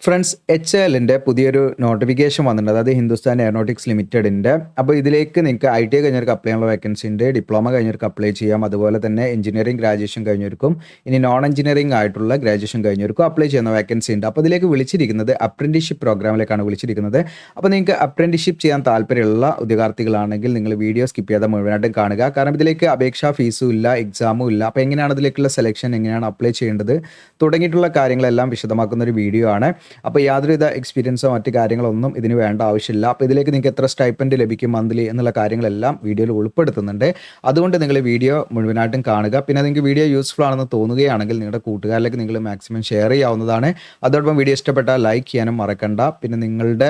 Friends, H എല്ലിൻ്റെ പുതിയൊരു notification വന്നിട്ടുണ്ട്. അതായത് ഹിന്ദുസ്ഥാൻ എയറോനോട്ടിക്സ് ലിമിറ്റഡിൻ്റെ. അപ്പോൾ ഇതിലേക്ക് നിങ്ങൾക്ക് ITI കഴിഞ്ഞവർക്ക് അപ്ലൈ ചെയ്യാനുള്ള വേക്കൻസി ഉണ്ട്, ഡിപ്ലോമ കഴിഞ്ഞവർക്ക് അപ്ലൈ ചെയ്യാം, അതുപോലെ തന്നെ എഞ്ചിനീയറിംഗ് ഗ്രാജുവേഷൻ കഴിഞ്ഞവർക്കും ഇനി നോൺ എഞ്ചിനീയറിംഗ് ആയിട്ടുള്ള ഗ്രാജുവേഷൻ കഴിഞ്ഞവർക്കും അപ്ലൈ ചെയ്യുന്ന വേക്കൻസി ഉണ്ട്. അപ്പോൾ ഇതിലേക്ക് വിളിച്ചിരിക്കുന്നത് അപ്രന്റീസ്ഷിപ്പ് പ്രോഗ്രാമിലേക്കാണ് വിളിച്ചിരിക്കുന്നത്. അപ്പോൾ നിങ്ങൾക്ക് അപ്രന്റീസ്ഷിപ്പ് ചെയ്യാൻ താല്പര്യമുള്ള ഉദ്യോഗാർത്ഥികളാണെങ്കിൽ നിങ്ങൾ വീഡിയോ സ്കിപ്പ് ചെയ്താൽ മുഴുവനായിട്ടും കാണുക. കാരണം ഇതിലേക്ക് അപേക്ഷാ ഫീസും ഇല്ല, എക്സാമും ഇല്ല. അപ്പോൾ എങ്ങനെയാണ് ഇതിലേക്കുള്ള സെലക്ഷൻ, എങ്ങനെയാണ് അപ്ലൈ ചെയ്യേണ്ടത് തുടങ്ങിയിട്ടുള്ള കാര്യങ്ങളെല്ലാം വിശദമാക്കുന്ന ഒരു വീഡിയോ ആണ്. അപ്പോൾ യാതൊരുവിധ എക്സ്പീരിയൻസോ മറ്റു കാര്യങ്ങളൊന്നും ഇതിന് വേണ്ട ആവശ്യമില്ല. അപ്പോൾ ഇതിലേക്ക് നിങ്ങൾക്ക് എത്ര സ്റ്റൈപ്പൻഡ് ലഭിക്കും മന്ത്ലി എന്നുള്ള കാര്യങ്ങളെല്ലാം വീഡിയോയിൽ ഉൾപ്പെടുത്തുന്നുണ്ട്. അതുകൊണ്ട് നിങ്ങൾ വീഡിയോ മുഴുവനായിട്ടും കാണുക. പിന്നെ നിങ്ങൾക്ക് വീഡിയോ യൂസ്ഫുൾ ആണെന്ന് തോന്നുകയാണെങ്കിൽ നിങ്ങളുടെ കൂട്ടുകാരിലേക്ക് നിങ്ങൾ മാക്സിമം ഷെയർ ചെയ്യാവുന്നതാണ്. അതോടൊപ്പം വീഡിയോ ഇഷ്ടപ്പെട്ടാൽ ലൈക്ക് ചെയ്യാനും മറക്കണ്ട. പിന്നെ നിങ്ങളുടെ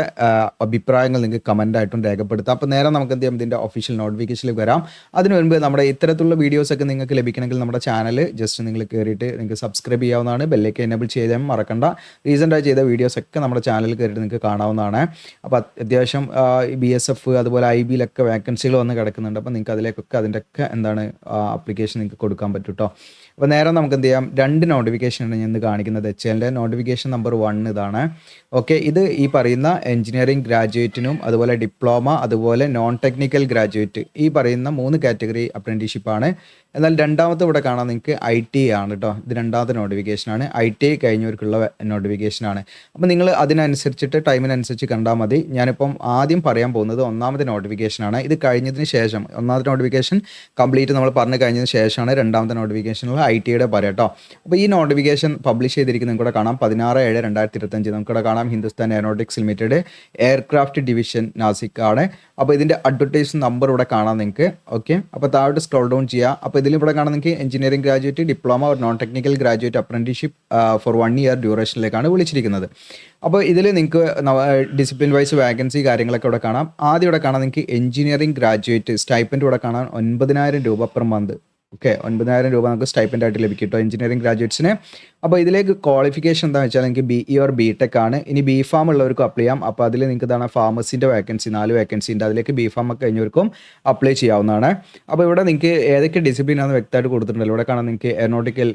അഭിപ്രായങ്ങൾ നിങ്ങൾക്ക് കമൻ്റായിട്ടും രേഖപ്പെടുത്താം. അപ്പോൾ നേരെ നമുക്ക് എന്ത് ചെയ്യാം, ഇതിൻ്റെ ഒഫീഷ്യൽ നോട്ടിഫിക്കേഷനിൽ വരാം. അതിനു മുൻപ് നമ്മുടെ ഇത്തരത്തിലുള്ള വീഡിയോസൊക്കെ നിങ്ങൾക്ക് ലഭിക്കണമെങ്കിൽ നമ്മുടെ ചാനൽ ജസ്റ്റ് നിങ്ങൾ കയറിയിട്ട് നിങ്ങൾക്ക് സബ്സ്ക്രൈബ് ചെയ്യാവുന്നതാണ്. ബെല്ലേക്ക് എനേബിൾ ചെയ്യാൻ മറക്കണ്ട. റീസെൻ്റായി ചെയ്ത വീഡിയോസൊക്കെ നമ്മുടെ ചാനലിൽ കയറിയിട്ട് നിങ്ങൾക്ക് കാണാവുന്നതാണ്. അപ്പോൾ അത്യാവശ്യം BSF അതുപോലെ IBയിലൊക്കെ വേക്കൻസികൾ വന്ന് കിടക്കുന്നുണ്ട്. അപ്പോൾ നിങ്ങൾക്ക് അതിലേക്കൊക്കെ അതിൻ്റെയൊക്കെ ആപ്ലിക്കേഷൻ നിങ്ങൾക്ക് കൊടുക്കാൻ പറ്റും കേട്ടോ. അപ്പോൾ നേരെ നമുക്ക് എന്ത് ചെയ്യാം, 2 നോട്ടിഫിക്കേഷനാണ് ഞാൻ ഇന്ന് കാണിക്കുന്നത്. HLൻ്റെ നോട്ടിഫിക്കേഷൻ നമ്പർ 1 ഇതാണ്. ഓക്കെ, ഇത് ഈ പറയുന്ന എഞ്ചിനീയറിംഗ് ഗ്രാജുവേറ്റിനും അതുപോലെ ഡിപ്ലോമ അതുപോലെ നോൺ ടെക്നിക്കൽ ഗ്രാജുവേറ്റ് ഈ പറയുന്ന 3 കാറ്റഗറി അപ്രന്റീസ്ഷിപ്പാണ്. എന്നാൽ രണ്ടാമത്തെ ഇവിടെ കാണാൻ നിങ്ങൾക്ക് ITI ആണ് കേട്ടോ. ഇത് രണ്ടാമത്തെ നോട്ടിഫിക്കേഷനാണ്. ITI കഴിഞ്ഞവർക്കുള്ള നോട്ടിഫിക്കേഷനാണ്. അപ്പോൾ നിങ്ങൾ അതിനനുസരിച്ചിട്ട് ടൈമിനനുസരിച്ച് കണ്ടാൽ മതി. ഞാനിപ്പം ആദ്യം പറയാൻ പോകുന്നത് ഒന്നാമത്തെ നോട്ടിഫിക്കേഷനാണ്. ഇത് കഴിഞ്ഞതിന് ശേഷം ഒന്നാമത്തെ നോട്ടിഫിക്കേഷൻ കംപ്ലീറ്റ് നമ്മൾ പറഞ്ഞു കഴിഞ്ഞതിന് ശേഷമാണ് രണ്ടാമത്തെ നോട്ടിഫിക്കേഷനുള്ള ITIയുടെ പറയാം കേട്ടോ. അപ്പോൾ ഈ നോട്ടിഫിക്കേഷൻ പബ്ലിഷ് ചെയ്തിരിക്കുന്നത് നിങ്ങൾക്ക് കാണാം 16/7/2025. നമുക്കിവിടെ കാണാം Hindustan aeronautics limited aircraft division Nashik ആണ്. അപ്പോൾ ഇതിൻ്റെ അഡ്വർടൈസ് നമ്പർ ഇവിടെ കാണാം നിങ്ങൾക്ക്. ഓക്കെ, അപ്പോൾ താഴോട്ട് സ്ക്രോൾ ഡൗൺ ചെയ്യുക. അപ്പോൾ ഇതിലിവിടെ കാണാൻ നിങ്ങൾക്ക് engineering graduate, diploma or non technical graduate apprenticeship for 1 year ഡ്യൂറേഷനിലേക്കാണ് വിളിച്ചിരിക്കുന്നത്. അപ്പോൾ ഇതിൽ നിങ്ങൾക്ക് ഡിസിപ്ലിൻ വൈസ് വാക്കൻസി കാര്യങ്ങളൊക്കെ ഇവിടെ കാണാം. ആദ്യം ഇവിടെ കാണാൻ നിങ്ങൾക്ക് എഞ്ചിനീയറിംഗ് ഗ്രാജുവേറ്റ് സ്റ്റൈപ്പൻഡ് ഇവിടെ കാണാൻ 9,000 രൂപ പെർ മന്ത്. ഓക്കെ, 9,000 രൂപ നമുക്ക് സ്റ്റൈപ്പൻഡ് ആയിട്ട് ലഭിക്കും കേട്ടോ എഞ്ചിനീയറിംഗ് ഗ്രാജുവേറ്റ്സിന്. അപ്പോൾ ഇതിലേക്ക് ക്വാളിഫിക്കേഷൻ എന്താണെന്ന് വെച്ചാൽ നിങ്ങൾക്ക് BE ഓർ BTech ആണ്. ഇനി BPharm ഉള്ളവർക്കും അപ്ലൈ ചെയ്യാം. അപ്പോൾ അതിൽ നിങ്ങൾക്ക് ഇതാണ് ഫാർമസിൻ്റെ വേക്കൻസി 4 വേക്കൻസി ഉണ്ട്. അതിലേക്ക് BPharm ഒക്കെ കഴിഞ്ഞവർക്കും അപ്ലൈ ചെയ്യാവുന്നതാണ്. അപ്പോൾ ഇവിടെ നിങ്ങൾക്ക് ഏതൊക്കെ ഡിസിപ്ലിൻ ആണെന്ന് വ്യക്തമായിട്ട് കൊടുത്തിട്ടുണ്ടല്ലോ. ഇവിടെ കാണാൻ നിങ്ങൾക്ക് aeronautical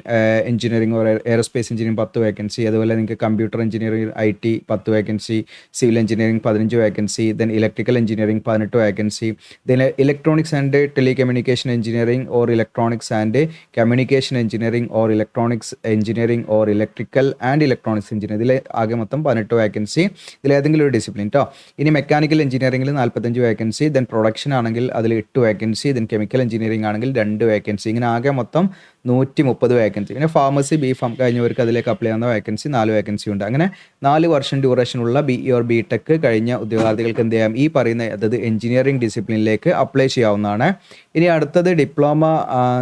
engineering or aerospace engineering 10 vacancy, അതുപോലെ നിങ്ങൾക്ക് computer engineering IT 10 vacancy, civil engineering 15 vacancy, then electrical engineering 18 vacancy, then electronics and telecommunication engineering or electronics and communication engineering or electronics engineering or electrical and electronics engineering. ഇതിൽ ആകെ മൊത്തം 18 vacancy. ഇതിൽ ഏതെങ്കിലും ഒരു discipline കേട്ടോ. ഇനി mechanical എഞ്ചിനീയറിംഗിൽ 45 vacancy, then production ആണെങ്കിൽ അതിൽ 8 വേക്കൻസി, ദെൻ കെമിക്കൽ എഞ്ചിനീയറിംഗ് ആണെങ്കിൽ 2 വേക്കൻസി. ഇങ്ങനെ ആകെ മൊത്തം 130 വേക്കൻസി. പിന്നെ ഫാർമസി BPharm കഴിഞ്ഞവർക്ക് അതിലേക്ക് അപ്ലൈ ചെയ്യുന്ന വേക്കൻസി 4 വേക്കൻസി ഉണ്ട്. അങ്ങനെ 4 വർഷം ഡ്യൂറേഷനുള്ള BE ഓർ BTech കഴിഞ്ഞ ഉദ്യോഗാർത്ഥികൾക്ക് എന്ത് ചെയ്യാം, ഈ പറയുന്ന അതായത് എഞ്ചിനീയറിംഗ് ഡിസിപ്ലിനിലേക്ക് അപ്ലൈ ചെയ്യാവുന്നതാണ്. ഇനി അടുത്തത് ഡിപ്ലോമ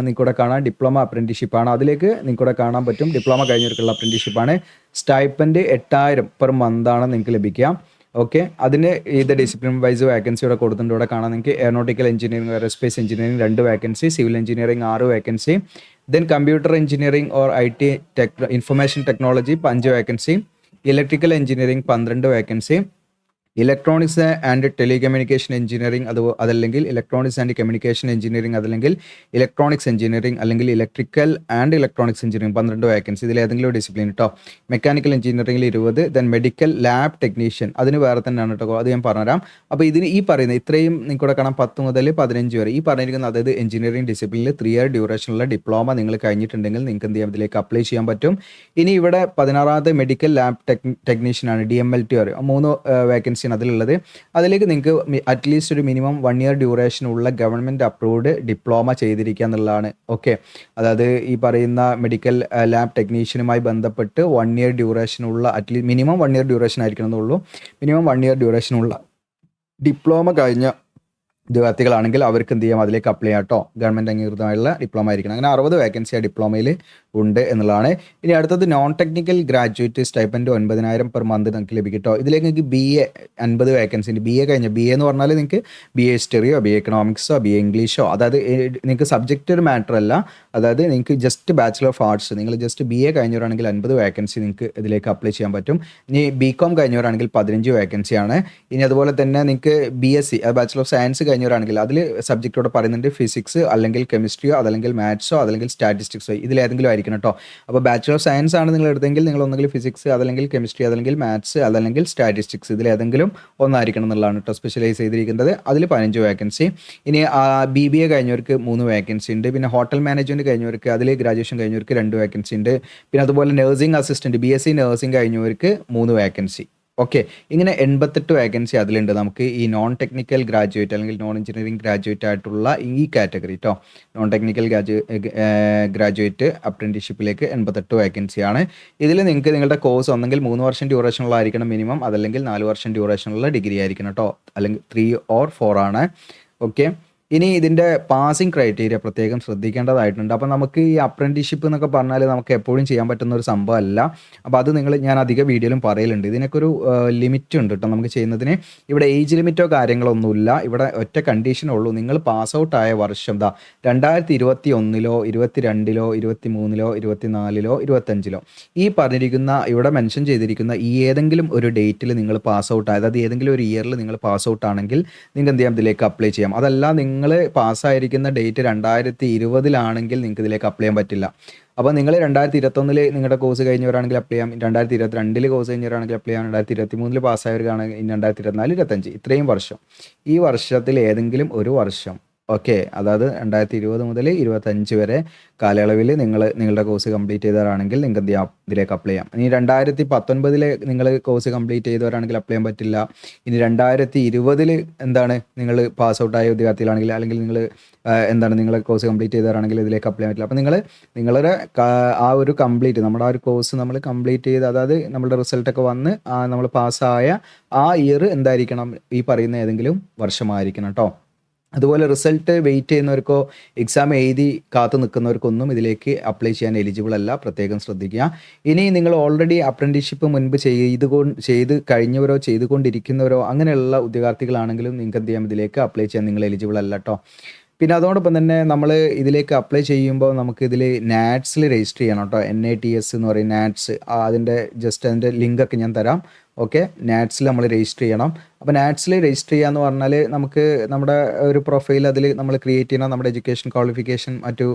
നിങ്ങൾക്കൂടെ കാണാം. ഡിപ്ലോമ അപ്രന്റീസ്ഷിപ്പാണ്. അതിലേക്ക് നിങ്ങൾക്കൂടെ കാണാൻ പറ്റും ഡിപ്ലോമ കഴിഞ്ഞവർക്കുള്ള അപ്രന്റീസ്ഷിപ്പാണ്. സ്റ്റൈപ്പൻഡ് 8,000 പെർ മന്താണ് നിങ്ങൾക്ക് ലഭിക്കുക. ഓക്കെ, അതിന് ഇത് ഡിസിപ്ലിൻ വൈസ് വാക്കൻസി ഇവിടെ കൊടുത്തിട്ടുണ്ട്. ഇവിടെ കാണാൻ നിങ്ങൾക്ക് aeronautical engineering, aerospace engineering 2 vacancy, civil engineering 6 vacancy, then computer engineering or IT information technology 5 vacancy, electrical engineering 12 vacancy, electronics and telecommunication engineering അതല്ലെങ്കിൽ ഇലക്ട്രോണിക്സ് ആൻഡ് കമ്മ്യൂണിക്കേഷൻ എഞ്ചിനീയറിംഗ് അതല്ലെങ്കിൽ electronics engineering അല്ലെങ്കിൽ electrical and electronics engineering 12 vacancy. ഇതിൽ ഏതെങ്കിലും ഒരു discipline കേട്ടോ. Mechanical എഞ്ചിനീയറിംഗിൽ 20, then medical lab technician അതിന് വേറെ തന്നെയാണ് കേട്ടോ. അത് ഞാൻ പറഞ്ഞുതരാം. അപ്പോൾ ഇതിന് ഈ പറയുന്ന ഇത്രയും നിങ്ങൾക്കൂടെ കാണാം 10 മുതൽ 15 വരെ ഈ പറഞ്ഞിരിക്കുന്ന അതായത് എഞ്ചിനീയറിംഗ് ഡിസിപ്ലിനിൽ 3 ഇയർ ഡ്യൂറേഷനുള്ള ഡിപ്ലോമ നിങ്ങൾ കഴിഞ്ഞിട്ടുണ്ടെങ്കിൽ നിങ്ങൾക്ക് എന്ത് ചെയ്യാം, ഇതിലേക്ക് അപ്ലൈ ചെയ്യാൻ പറ്റും. ഇനി ഇവിടെ 16ാമത്തെ മെഡിക്കൽ ലാബ് ടെക്നീഷ്യനാണ് DMLT 3 വേക്കൻസി അതിലുള്ളത്. അതിലേക്ക് നിങ്ങൾക്ക് അറ്റ്ലീസ്റ്റ് ഒരു മിനിമം 1 ഇയർ ഡ്യൂറേഷനുള്ള ഗവൺമെൻറ് അപ്രൂവ്ഡ് ഡിപ്ലോമ ചെയ്തിരിക്കുക എന്നുള്ളതാണ്. ഓക്കെ, അതായത് ഈ പറയുന്ന മെഡിക്കൽ ലാബ് ടെക്നീഷ്യനുമായി ബന്ധപ്പെട്ട് 1 ഇയർ ഡ്യൂറേഷനുള്ള അറ്റ്ലീസ്റ്റ് മിനിമം 1 ഇയർ ഡ്യൂറേഷൻ ആയിരിക്കണം എന്നുള്ളൂ. മിനിമം 1 ഇയർ ഡ്യൂറേഷനുള്ള ഡിപ്ലോമ കഴിഞ്ഞ ഉദ്യോഗാർത്ഥികളാണെങ്കിൽ അവർക്ക് എന്ത് ചെയ്യാം, അതിലേക്ക് അപ്ലൈ ചെയ്യാം കേട്ടോ. ഗവൺമെൻറ് അംഗീകൃതമായുള്ള ഡിപ്ലോമ ആയിരിക്കണം. അങ്ങനെ 60 വേക്കൻസി ആ ഡിപ്ലോമയിൽ ഉണ്ട് എന്നുള്ളതാണ്. ഇനി അടുത്തത് non technical graduate stipend 9,000 per month നിങ്ങൾക്ക് ലഭിക്കും കേട്ടോ. ഇതിലേക്ക് നിങ്ങൾക്ക് BA 50 വേക്കൻസി ഉണ്ട്. BA കഴിഞ്ഞ BA എന്ന് പറഞ്ഞാൽ നിങ്ങൾക്ക് BA ഹിസ്റ്ററിയോ BA എക്കണോമിക്സോ BA ഇംഗ്ലീഷോ അതായത് നിങ്ങൾക്ക് സബ്ജക്റ്റ് ഒരു മാറ്റർ അല്ല. അതായത് നിങ്ങൾക്ക് ജസ്റ്റ് ബാച്ചിലർ ഓഫ് ആർട്സ് നിങ്ങൾ ജസ്റ്റ് BA കഴിഞ്ഞവരാണെങ്കിൽ 50 വേക്കൻസി നിങ്ങൾക്ക് ഇതിലേക്ക് അപ്ലൈ ചെയ്യാൻ പറ്റും. ഇനി BCom കഴിഞ്ഞവരാണെങ്കിൽ 15 വേക്കൻസിയാണ്. ഇനി അതുപോലെ തന്നെ നിങ്ങൾക്ക് BSc ബാച്ചിലർ ഓഫ് സയൻസ് കഴിഞ്ഞവരാണെങ്കിൽ അതിൽ സബ്ജക്റ്റോടെ പറയുന്നുണ്ട് ഫിസിക്സ് അല്ലെങ്കിൽ കെമിസ്ട്രിയോ അതല്ലെങ്കിൽ മാത്സോ അതല്ലെങ്കിൽ സ്റ്റാറ്റിസ്റ്റിക്സോ ഇതിലേതെങ്കിലും ആയിരിക്കണം കേട്ടോ. അപ്പോൾ ബാച്ചുലർ ഓഫ് സയൻസ് ആണ് നിങ്ങൾ എടുത്തെങ്കിൽ നിങ്ങൾ ഒന്നെങ്കിൽ ഫിസിക്സ് അതല്ലെങ്കിൽ കെമിസ്ട്രി അതല്ലെങ്കിൽ മാത്സ് അതല്ലെങ്കിൽ സ്റ്റാറ്റിസ്റ്റിക്സ് ഇതിലേതെങ്കിലും ഒന്നായിരിക്കണം എന്നുള്ളതാണ് കേട്ടോ സ്പെഷ്യലൈസ് ചെയ്തിരിക്കുന്നത്. അതിൽ 15 വേക്കൻസി. ഇനി BBA കഴിഞ്ഞവർക്ക് 3 വേക്കൻസി ഉണ്ട്. പിന്നെ ഹോട്ടൽ മാനേജ്മെൻറ്റ് കഴിഞ്ഞവർക്ക് അതിൽ ഗ്രാജുവേഷൻ കഴിഞ്ഞവർക്ക് 2 വേക്കൻസി ഉണ്ട്. പിന്നെ അതുപോലെ നഴ്സിംഗ് അസിസ്റ്റൻറ്റ് BSc നഴ്സിംഗ് കഴിഞ്ഞവർക്ക് 3 വേക്കൻസി. ഓക്കെ, ഇങ്ങനെ 88 വേക്കൻസി അതിലുണ്ട് നമുക്ക് ഈ നോൺ ടെക്നിക്കൽ ഗ്രാജുവേറ്റ് അല്ലെങ്കിൽ നോൺ എഞ്ചിനീയറിംഗ് ഗ്രാജുവേറ്റ് ആയിട്ടുള്ള ഈ കാറ്റഗറി കേട്ടോ. നോൺ ടെക്നിക്കൽ ഗ്രാജുവേറ്റ് അപ്രന്റീഷിപ്പിലേക്ക് 88 വേക്കൻസിയാണ്. ഇതിൽ നിങ്ങൾക്ക് നിങ്ങളുടെ കോഴ്സ് ഒന്നെങ്കിൽ 3 വർഷം ഡ്യൂറേഷനുള്ളതായിരിക്കണം മിനിമം, അതല്ലെങ്കിൽ 4 വർഷം ഡ്യൂറേഷനുള്ള ഡിഗ്രി ആയിരിക്കണം കേട്ടോ, അല്ലെങ്കിൽ 3 or 4 ആണ്. ഓക്കെ, ഇനി ഇതിൻ്റെ പാസിംഗ് ക്രൈറ്റീരിയ പ്രത്യേകം ശ്രദ്ധിക്കേണ്ടതായിട്ടുണ്ട്. അപ്പോൾ നമുക്ക് ഈ അപ്രന്റീഷിപ്പ് എന്നൊക്കെ പറഞ്ഞാൽ നമുക്ക് എപ്പോഴും ചെയ്യാൻ പറ്റുന്ന ഒരു സംഭവമല്ല. അപ്പോൾ അത് ഞാൻ അധിക വീഡിയോയിലും പറയലുണ്ട്. ഇതിനൊക്കെ ഒരു ലിമിറ്റ് ഉണ്ട് കേട്ടോ നമുക്ക് ചെയ്യുന്നതിന്. ഇവിടെ ഏജ് ലിമിറ്റോ കാര്യങ്ങളൊന്നുമില്ല. ഇവിടെ ഒറ്റ കണ്ടീഷനേ ഉള്ളൂ, നിങ്ങൾ പാസ് ഔട്ട് ആയ വർഷം 2021 22 23 24 25 ഈ പറഞ്ഞിരിക്കുന്ന ഇവിടെ മെൻഷൻ ചെയ്തിരിക്കുന്ന ഈ ഏതെങ്കിലും ഒരു ഡേറ്റിൽ നിങ്ങൾ പാസ് ഔട്ട് ആയത്, അത് ഏതെങ്കിലും ഒരു ഇയറിൽ നിങ്ങൾ പാസ് ഔട്ട് ആണെങ്കിൽ നിങ്ങൾക്ക് എന്ത് ചെയ്യാം, ഇതിലേക്ക് അപ്ലൈ ചെയ്യാം. അതല്ല നിങ്ങൾ പാസ്സായിരിക്കുന്ന ഡേറ്റ് 2020 നിങ്ങൾക്ക് ഇതിലേക്ക് അപ്ലൈ ചെയ്യാൻ പറ്റില്ല. അപ്പോൾ നിങ്ങൾ 2021 നിങ്ങളുടെ കോഴ്സ് കഴിഞ്ഞവരാണെങ്കിൽ അപ്ലൈ ചെയ്യാം, 2022 കോഴ്സ് കഴിഞ്ഞവരാണെങ്കിൽ അപ്ലൈ ചെയ്യാം, 2023 പാസ്സായവർക്കാണെങ്കിൽ 2024 25 ഇത്രയും വർഷം, ഈ വർഷത്തിൽ ഏതെങ്കിലും ഒരു വർഷം, ഓക്കെ, അതായത് 2020 മുതൽ 25 വരെ കാലയളവിൽ നിങ്ങളുടെ കോഴ്സ് കംപ്ലീറ്റ് ചെയ്തവരാണെങ്കിൽ നിങ്ങൾക്ക് എന്ത് ചെയ്യാം, ഇതിലേക്ക് അപ്ലൈ ചെയ്യാം. ഇനി 2019 നിങ്ങൾ കോഴ്സ് കംപ്ലീറ്റ് ചെയ്തവരാണെങ്കിൽ അപ്ലൈ ചെയ്യാൻ പറ്റില്ല. ഇനി 2020 എന്താണ് നിങ്ങൾ പാസ് ഔട്ട് ആയ വിദ്യാർത്ഥികളാണെങ്കിൽ അല്ലെങ്കിൽ നിങ്ങൾ കോഴ്സ് കംപ്ലീറ്റ് ചെയ്തവരാണെങ്കിൽ ഇതിലേക്ക് അപ്ലൈ ചെയ്യാൻ പറ്റില്ല. അപ്പോൾ നിങ്ങളുടെ ആ ഒരു നമ്മുടെ ആ ഒരു കോഴ്സ് നമ്മൾ കംപ്ലീറ്റ് ചെയ്ത്, അതായത് നമ്മുടെ റിസൾട്ടൊക്കെ വന്ന് നമ്മൾ പാസ്സായ ആ ഇയർ എന്തായിരിക്കണം, ഈ പറയുന്ന ഏതെങ്കിലും വർഷമായിരിക്കണം കേട്ടോ. അതുപോലെ റിസൾട്ട് വെയിറ്റ് ചെയ്യുന്നവർക്കോ എക്സാം എഴുതി കാത്തു നിൽക്കുന്നവർക്കൊന്നും ഇതിലേക്ക് അപ്ലൈ ചെയ്യാൻ എലിജിബിൾ അല്ല, പ്രത്യേകം ശ്രദ്ധിക്കുക. ഇനി നിങ്ങൾ ഓൾറെഡി അപ്രന്റീഷിപ്പ് മുൻപ് ചെയ്ത് കഴിഞ്ഞവരോ ചെയ്തുകൊണ്ടിരിക്കുന്നവരോ അങ്ങനെയുള്ള ഉദ്യോഗാർത്ഥികളാണെങ്കിലും നിങ്ങൾക്ക് എന്ത് ചെയ്യാം, ഇതിലേക്ക് അപ്ലൈ ചെയ്യാൻ നിങ്ങൾ എലിജിബിൾ അല്ല കേട്ടോ. പിന്നെ അതോടൊപ്പം തന്നെ നമ്മൾ ഇതിലേക്ക് അപ്ലൈ ചെയ്യുമ്പോൾ നമുക്ക് ഇതിൽ നാറ്റ്സിൽ രജിസ്റ്റർ ചെയ്യണം കേട്ടോ. NATS എന്ന് പറയും, നാറ്റ്സ്. അതിൻ്റെ ലിങ്കൊക്കെ ഞാൻ തരാം. ഓക്കെ, നാറ്റ്സിൽ നമ്മൾ രജിസ്റ്റർ ചെയ്യണം. അപ്പോൾ നാറ്റ്സിൽ രജിസ്റ്റർ ചെയ്യാന്ന് പറഞ്ഞാൽ നമുക്ക് നമ്മുടെ ഒരു പ്രൊഫൈൽ അതിൽ നമ്മൾ ക്രിയേറ്റ് ചെയ്യണം, നമ്മുടെ എഡ്യൂക്കേഷൻ ക്വാളിഫിക്കേഷൻ മറ്റു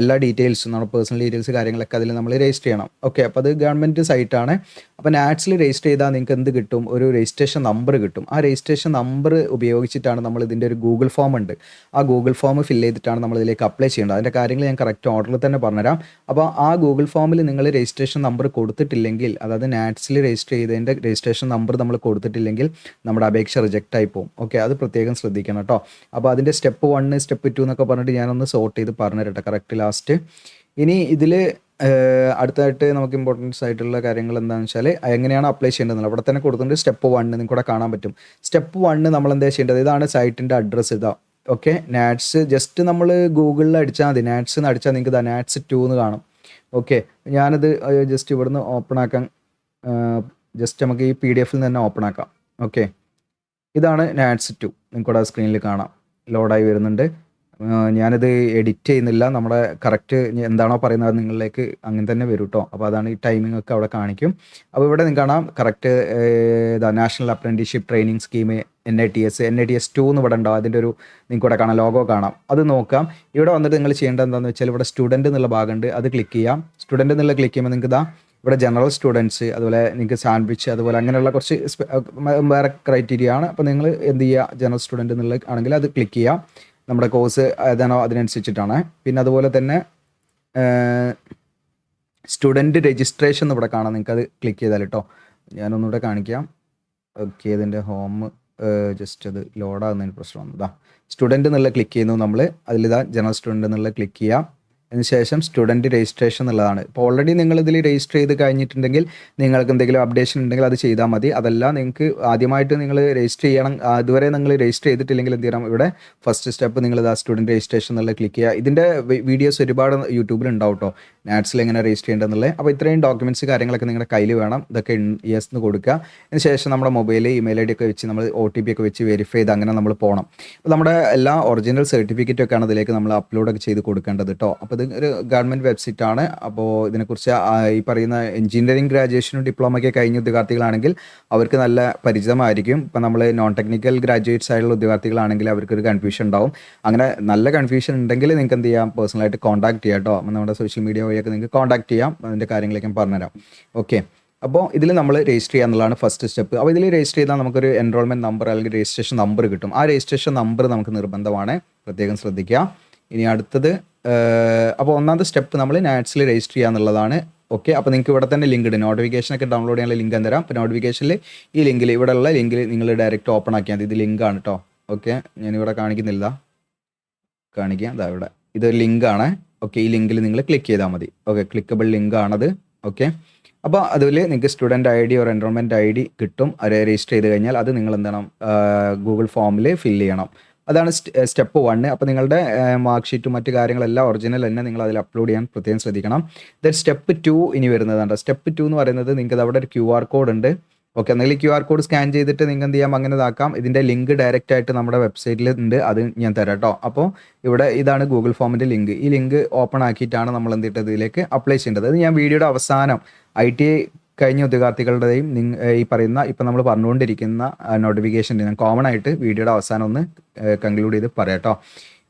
എല്ലാ ഡീറ്റെയിൽസും നമ്മുടെ പേഴ്സണൽ ഡീറ്റെയിൽസ് കാര്യങ്ങളൊക്കെ അതിൽ നമ്മൾ രജിസ്റ്റർ ചെയ്യണം. ഓക്കെ, അപ്പോൾ അത് ഗവൺമെൻറ് സൈറ്റാണ്. അപ്പോൾ നാറ്റ്സിൽ രജിസ്റ്റർ ചെയ്താൽ നിങ്ങൾക്ക് എന്ത് കിട്ടും, ഒരു രജിസ്ട്രേഷൻ നമ്പർ കിട്ടും. ആ രജിസ്ട്രേഷൻ നമ്പർ ഉപയോഗിച്ചിട്ടാണ് നമ്മൾ ഇതിൻ്റെ ഒരു ഗൂഗിൾ ഫോം ഉണ്ട്, ആ ഗൂഗിൾ ഫോം ഫില്ല് ചെയ്തിട്ടാണ് നമ്മൾ ഇതിലേക്ക് അപ്ലൈ ചെയ്യേണ്ടത്. അതിൻ്റെ കാര്യങ്ങൾ ഞാൻ കറക്റ്റ് ഓർഡറിൽ തന്നെ പറഞ്ഞുതരാം. അപ്പോൾ ആ ഗൂഗിൾ ഫോമിൽ നിങ്ങൾ രജിസ്ട്രേഷൻ നമ്പർ കൊടുത്തിട്ടില്ലെങ്കിൽ, അതായത് നാറ്റ്സിൽ രജിസ്റ്റർ ചെയ്തതിൻ്റെ രജിസ്ട്രേഷൻ നമ്പർ നമ്മൾ കൊടുത്തിട്ടില്ലെങ്കിൽ നമ്മുടെ അപേക്ഷ റിജക്റ്റ് ആയി പോകും. ഓക്കെ, അത് പ്രത്യേകം ശ്രദ്ധിക്കണം കേട്ടോ. അപ്പോൾ അതിൻ്റെ സ്റ്റെപ്പ് 1 സ്റ്റെപ്പ് 2 എന്നൊക്കെ പറഞ്ഞിട്ട് ഞാനൊന്ന് സോർട്ട് ചെയ്ത് പറഞ്ഞു തരട്ടെ കറക്റ്റ് ലാസ്റ്റ്. ഇനി ഇതിൽ അടുത്തായിട്ട് നമുക്ക് ഇമ്പോർട്ടൻസ് ആയിട്ടുള്ള കാര്യങ്ങൾ എന്താണെന്ന് വെച്ചാൽ എങ്ങനെയാണ് അപ്ലൈ ചെയ്യേണ്ടതെന്ന് അവിടെ തന്നെ കൊടുത്തിട്ടുണ്ട്. സ്റ്റെപ്പ് 1 നിങ്ങൾക്ക് ഇവിടെ കാണാൻ പറ്റും. സ്റ്റെപ്പ് 1 നമ്മൾ എന്താ ചെയ്യേണ്ടത്, ഇതാണ് സൈറ്റിൻ്റെ അഡ്രസ്സ് ഇതാ. ഓക്കെ, നാറ്റ്സ് ജസ്റ്റ് നമ്മൾ ഗൂഗിളിൽ അടിച്ചാൽ മതി, നാറ്റ്സ് എന്ന് അടിച്ചാൽ നിങ്ങൾക്ക് നാറ്റ്സ് 2 എന്ന് കാണും. ഓക്കെ, ഞാനത് ജസ്റ്റ് ഇവിടുന്ന് ഓപ്പൺ ആക്കാൻ, ജസ്റ്റ് നമുക്ക് ഈ PDF തന്നെ ഓപ്പൺ ആക്കാം. ഓക്കെ, ഇതാണ് നാറ്റ്സ് 2, നിങ്ങൾക്കൂടെ സ്ക്രീനിൽ കാണാം, ലോഡായി വരുന്നുണ്ട്. ഞാനിത് എഡിറ്റ് ചെയ്യുന്നില്ല, നമ്മുടെ കറക്റ്റ് എന്താണോ പറയുന്നത് നിങ്ങളിലേക്ക് അങ്ങനെ തന്നെ വരും കേട്ടോ. അപ്പോൾ അതാണ് ഈ ടൈമിംഗ് ഒക്കെ അവിടെ കാണിക്കും. അപ്പോൾ ഇവിടെ നിങ്ങൾക്ക് കാണാം correct national apprenticeship training scheme NATS 2 എന്ന് ഇവിടെ ഉണ്ടാവും. അതിൻ്റെ ഒരു നിങ്ങൾക്ക് ഇവിടെ കാണാം, ലോഗോ കാണാം, അത് നോക്കാം. ഇവിടെ വന്നിട്ട് നിങ്ങൾ ചെയ്യേണ്ടത് എന്താണെന്ന് വെച്ചാൽ ഇവിടെ സ്റ്റുഡൻറ്റ് എന്നുള്ള ഭാഗമുണ്ട്, അത് ക്ലിക്ക് ചെയ്യാം. സ്റ്റുഡൻറ്റ് എന്നുള്ള ക്ലിക്ക് ചെയ്യുമ്പോൾ നിങ്ങൾക്ക് ഇവിടെ ജനറൽ സ്റ്റുഡൻസ്, അതുപോലെ നിങ്ങൾക്ക് സാൻഡ്വിച്ച്, അതുപോലെ അങ്ങനെയുള്ള കുറച്ച് വേറെ ക്രൈറ്റീരിയ ആണ്. അപ്പോൾ നിങ്ങൾ എന്ത് ചെയ്യുക, ജനറൽ സ്റ്റുഡൻറ്റ് എന്നുള്ള ആണെങ്കിൽ അത് ക്ലിക്ക് ചെയ്യാം. നമ്മുടെ കോഴ്സ് ഏതാണോ അതിനനുസരിച്ചിട്ടാണ്. പിന്നെ അതുപോലെ തന്നെ സ്റ്റുഡൻറ്റ് രജിസ്ട്രേഷൻ ഇവിടെ കാണാം, നിങ്ങൾക്കത് ക്ലിക്ക് ചെയ്താൽ കേട്ടോ. ഞാനൊന്നുകൂടെ കാണിക്കാം. ഓക്കെ, ഇതിൻ്റെ ഹോം ജസ്റ്റ് അത് ലോഡാകുന്നതിന് പ്രശ്നം. സ്റ്റുഡൻറ്റ് എന്നുള്ള ക്ലിക്ക് ചെയ്യുന്നു നമ്മൾ, അതിലിതാ ജനറൽ സ്റ്റുഡൻറ്റ് എന്നുള്ള ക്ലിക്ക് ചെയ്യാം. അതിനുശേഷം സ്റ്റുഡൻറ്റ് രജിസ്ട്രേഷൻ എന്നുള്ളതാണ്. ഇപ്പോൾ ഓൾറെഡി നിങ്ങളിതിൽ രജിസ്റ്റർ ചെയ്ത് കഴിഞ്ഞിട്ടുണ്ടെങ്കിൽ നിങ്ങൾക്ക് എന്തെങ്കിലും അപ്ഡേഷൻ ഉണ്ടെങ്കിൽ അത് ചെയ്താൽ മതി. അതല്ല നിങ്ങൾക്ക് ആദ്യമായിട്ട് നിങ്ങൾ രജിസ്റ്റർ ചെയ്യണം, അതുവരെ നിങ്ങൾ രജിസ്റ്റർ ചെയ്തിട്ടില്ലെങ്കിൽ എന്ത് ചെയ്യണം, ഇവിടെ ഫസ്റ്റ് സ്റ്റെപ്പ് നിങ്ങൾ സ്റ്റുഡൻറ്റ് രജിസ്ട്രേഷൻ എന്നുള്ളത് ക്ലിക്ക് ചെയ്യുക. ഇതിൻ്റെ വീഡിയോസ് ഒരുപാട് യൂട്യൂബിൽ ഉണ്ടാവും കേട്ടോ, നാറ്റ്സിൽ എങ്ങനെ രജിസ്റ്റർ ചെയ്യേണ്ടതെന്നുള്ളത്. അപ്പോൾ ഇത്രയും ഡോക്യുമെൻറ്റ്സ് കാര്യങ്ങളൊക്കെ നിങ്ങളുടെ കയ്യിൽ വേണം. ഇതൊക്കെ യെസ് എന്ന് കൊടുക്കുക. അതിനുശേഷം നമ്മുടെ മൊബൈൽ ഇമെയിൽ ID ഒക്കെ വെച്ച് നമ്മൾ OTP ഒക്കെ വെച്ച് വെരിഫൈ ചെയ്ത് അങ്ങനെ നമ്മൾ പോകണം. അപ്പോൾ നമ്മുടെ എല്ലാ ഒറിജിനൽ സർട്ടിഫിക്കറ്റൊക്കെയാണ് അതിലേക്ക് നമ്മൾ അപ്ലോഡൊക്കെ ചെയ്ത് കൊടുക്കേണ്ടത് കേട്ടോ. അപ്പോൾ അപ്പോൾ ഇത് ഒരു ഗവൺമെൻറ് വെബ്സൈറ്റാണ്. അപ്പോൾ ഇതിനെക്കുറിച്ച് ഈ പറയുന്ന എഞ്ചിനീയറിംഗ് ഗ്രാജുവേഷനും ഡിപ്ലോമയൊക്കെ കഴിഞ്ഞ ഉദ്യോഗാർത്ഥികളാണെങ്കിൽ അവർക്ക് നല്ല പരിചിതമായിരിക്കും. ഇപ്പോൾ നമ്മൾ നോൺ ടെക്നിക്കൽ ഗ്രാജുവേറ്റ്സ് ആയിട്ടുള്ള ഉദ്യോഗാർത്ഥികളാണെങ്കിൽ അവർക്കൊരു കൺഫ്യൂഷൻ ഉണ്ടാവും. അങ്ങനെ നല്ല കൺഫ്യൂഷൻ ഉണ്ടെങ്കിൽ നിങ്ങൾക്ക് എന്ത് ചെയ്യാം, പേഴ്സണലായിട്ട് കോൺടാക്ട് ചെയ്യാം കേട്ടോ. നമ്മുടെ സോഷ്യൽ മീഡിയ വഴിയൊക്കെ നിങ്ങൾക്ക് കോൺടാക്ട് ചെയ്യാം. അതിൻ്റെ കാര്യങ്ങളൊക്കെ ഞാൻ പറഞ്ഞുതരാം. ഓക്കെ, അപ്പോൾ ഇതിൽ നമ്മൾ രജിസ്റ്റർ ചെയ്യുക എന്നുള്ളതാണ് ഫസ്റ്റ് സ്റ്റെപ്പ്. അപ്പോൾ ഇതിൽ രജിസ്റ്റർ ചെയ്താൽ നമുക്കൊരു എൻറോൾമെൻറ്റ് നമ്പർ അല്ലെങ്കിൽ രജിസ്ട്രേഷൻ നമ്പർ കിട്ടും. ആ രജിസ്ട്രേഷൻ നമ്പർ നമുക്ക് നിർബന്ധമാണ്, പ്രത്യേകം ശ്രദ്ധിക്കുക. ഇനി അടുത്തത്, അപ്പോൾ ഒന്നാമത്തെ സ്റ്റെപ്പ് നമ്മൾ നാറ്റ്സിൽ രജിസ്റ്റർ ചെയ്യുക എന്നുള്ളതാണ്. ഓക്കെ, അപ്പോൾ നിങ്ങൾക്ക് ഇവിടെ തന്നെ ലിങ്ക് ഉണ്ട്, നോട്ടിഫിക്കേഷനൊക്കെ ഡൗൺലോഡ് ചെയ്യാനുള്ള ലിങ്ക് തരാം. അപ്പോൾ നോട്ടിഫിക്കേഷനിൽ ഈ ലിങ്കിൽ, ഇവിടെയുള്ള ലിങ്കിൽ നിങ്ങൾ ഡയറക്റ്റ് ഓപ്പൺ ആക്കിയാൽ മതി. ഇത് ലിങ്കാണ് കേട്ടോ. ഓക്കെ, ഞാനിവിടെ കാണിക്കുന്നില്ല, കാണിക്കാം, അതാ ഇവിടെ ഇതൊരു ലിങ്കാണ്. ഓക്കെ, ഈ ലിങ്കിൽ നിങ്ങൾ ക്ലിക്ക് ചെയ്താൽ മതി. Okay, clickable ലിങ്കാണത്. ഓക്കെ, അപ്പോൾ അതിൽ നിങ്ങൾക്ക് സ്റ്റുഡൻറ്റ് ഐ ഡി ഒരു എൻറോൾമെൻറ്റ് ഐ ഡി കിട്ടും. അത് രജിസ്റ്റർ ചെയ്ത് കഴിഞ്ഞാൽ അത് നിങ്ങൾ എന്താണ് ഗൂഗിൾ ഫോമിൽ ഫില്ല് ചെയ്യണം. അതാണ് സ്റ്റെപ്പ് 1. അപ്പോൾ നിങ്ങളുടെ മാർക്ക് ഷീറ്റും മറ്റു കാര്യങ്ങളെല്ലാം ഒറിജിനൽ തന്നെ നിങ്ങൾ അതിൽ അപ്ലോഡ് ചെയ്യാൻ പ്രത്യേകം ശ്രദ്ധിക്കണം. ദെൻ സ്റ്റെപ്പ് 2 ഇനി വരുന്നതാണ്. സ്റ്റെപ്പ് 2 എന്ന് പറയുന്നത് നിങ്ങൾക്ക് അവിടെ ഒരു QR കോഡ് ഉണ്ട്. ഓക്കെ, എന്തെങ്കിലും QR കോഡ് സ്കാൻ ചെയ്തിട്ട് നിങ്ങൾക്ക് എന്ത് ചെയ്യാം, അങ്ങനെ ഇതാക്കാം. ഇതിൻ്റെ ലിങ്ക് ഡയറക്റ്റ് ആയിട്ട് നമ്മുടെ വെബ്സൈറ്റിൽ ഉണ്ട്, അത് ഞാൻ തരാം കേട്ടോ. അപ്പോൾ ഇവിടെ ഇതാണ് ഗൂഗിൾ ഫോമിൻ്റെ ലിങ്ക്. ഈ ലിങ്ക് ഓപ്പൺ ആക്കിയിട്ടാണ് നമ്മൾ എന്തിട്ട് ഇതിലേക്ക് അപ്ലൈ ചെയ്യേണ്ടത്. അത് ഞാൻ വീഡിയോയുടെ അവസാനം ITI കഴിഞ്ഞ ഉദ്യോഗാർത്ഥികളുടെയും ഈ പറയുന്ന ഇപ്പം നമ്മൾ പറഞ്ഞുകൊണ്ടിരിക്കുന്ന നോട്ടിഫിക്കേഷൻ ഞാൻ കോമൺ ആയിട്ട് വീഡിയോയുടെ അവസാനം ഒന്ന് കൺക്ലൂഡ് ചെയ്ത് പറയാം കേട്ടോ.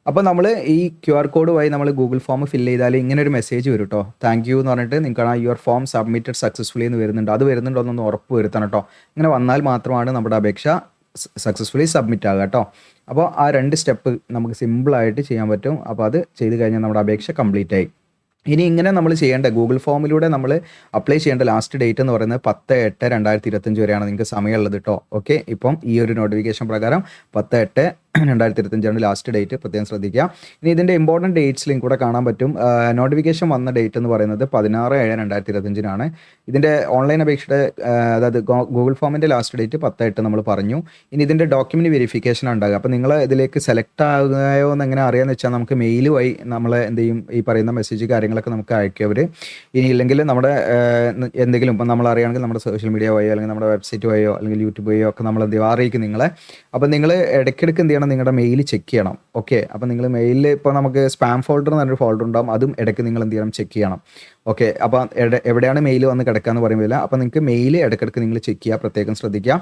അപ്പോൾ നമ്മൾ ഈ QR കോഡ് വഴി നമ്മൾ ഗൂഗിൾ ഫോം ഫില്ല് ചെയ്താൽ ഇങ്ങനെ ഒരു മെസ്സേജ് വരും കേട്ടോ. താങ്ക് യു എന്ന് പറഞ്ഞിട്ട് നിങ്ങൾക്ക് യുവർ ഫോം സബ്മിറ്റഡ് സക്സസ്ഫുള്ളി എന്ന് വരുന്നുണ്ട്. അത് വരുന്നുണ്ടോ എന്നൊന്ന് ഉറപ്പ് വരുത്തണം കേട്ടോ. ഇങ്ങനെ വന്നാൽ മാത്രമാണ് നമ്മുടെ അപേക്ഷ സക്സസ്ഫുള്ളി സബ്മിറ്റ് ആകുക കേട്ടോ. അപ്പോൾ ആ 2 സ്റ്റെപ്പ് നമുക്ക് സിമ്പിളായിട്ട് ചെയ്യാൻ പറ്റും. അപ്പോൾ അത് ചെയ്ത് കഴിഞ്ഞാൽ നമ്മുടെ അപേക്ഷ കംപ്ലീറ്റ് ആയി. ഇനി ഇങ്ങനെ നമ്മൾ ചെയ്യേണ്ട ഗൂഗിൾ ഫോമിലൂടെ നമ്മൾ അപ്ലൈ ചെയ്യേണ്ട ലാസ്റ്റ് ഡേറ്റ് എന്ന് പറയുന്നത് 10/8/2025 വരെയാണ് നിങ്ങൾക്ക് സമയമുള്ളത് കേട്ടോ. ഓക്കെ, ഇപ്പം ഈ ഒരു നോട്ടിഫിക്കേഷൻ പ്രകാരം 10/8/2025 ലാസ്റ്റ് ഡേറ്റ്, പ്രത്യേകം ശ്രദ്ധിക്കുക. ഇനി ഇതിൻ്റെ ഇമ്പോർട്ടൻറ്റ് ഡേറ്റ്സിലും കൂടെ കാണാൻ പറ്റും. നോട്ടിഫിക്കേഷൻ വന്ന ഡേറ്റ് എന്ന് പറയുന്നത് 16/7/2025 ഇതിൻ്റെ ഓൺലൈൻ അപേക്ഷയുടെ അതായത് ഗൂഗിൾ ഫോമിൻ്റെ ലാസ്റ്റ് ഡേറ്റ് 10/8 നമ്മൾ പറഞ്ഞു. ഇനി ഇതിൻ്റെ ഡോക്യുമെൻറ്റ് വെരിഫിക്കേഷൻ ഉണ്ടാകുക. അപ്പോൾ നിങ്ങൾ ഇതിലേക്ക് സെലക്ട് ആകുകയോ എന്ന് എങ്ങനെ അറിയാമെന്ന് വെച്ചാൽ നമുക്ക് മെയിൽ വഴി നമ്മൾ എന്ത് ചെയ്യും, ഈ പറയുന്ന മെസ്സേജ് കാര്യങ്ങളൊക്കെ നമുക്ക് അയക്കും അവർ. ഇനി ഇല്ലെങ്കിൽ നമ്മുടെ എന്തെങ്കിലും ഇപ്പം നമ്മൾ അറിയുകയാണെങ്കിൽ നമ്മുടെ സോഷ്യൽ മീഡിയ വഴിയോ അല്ലെങ്കിൽ നമ്മുടെ വെബ്സൈറ്റ് വഴിയോ അല്ലെങ്കിൽ യൂട്യൂബ് വഴിയോ ഒക്കെ നമ്മൾ എന്ത് ചെയ്യും, അറിയിക്കും നിങ്ങളെ. അപ്പോൾ നിങ്ങൾ ഇടയ്ക്കിടയ്ക്ക് എന്ത് ചെയ്യണം, നിങ്ങളുടെ മെയിൽ ചെക്ക് ചെയ്യണം. ഓക്കെ, അപ്പോൾ നിങ്ങൾ മെയിലിൽ ഇപ്പോൾ നമുക്ക് സ്പാം ഫോൾഡർ എന്ന് പറഞ്ഞൊരു ഫോൾഡർ ഉണ്ടാകും, അതും ഇടയ്ക്ക് നിങ്ങൾ എന്ത് ചെയ്യണം, ചെക്ക് ചെയ്യണം. ഓക്കെ, അപ്പോൾ എവിടെയാണ് മെയിൽ വന്ന് കിടക്കുക എന്ന് പറയുമ്പോൾ അപ്പോൾ നിങ്ങൾക്ക് മെയിൽ ഇടയ്ക്കിടയ്ക്ക് നിങ്ങൾ ചെക്ക് ചെയ്യുക, പ്രത്യേകം ശ്രദ്ധിക്കുക.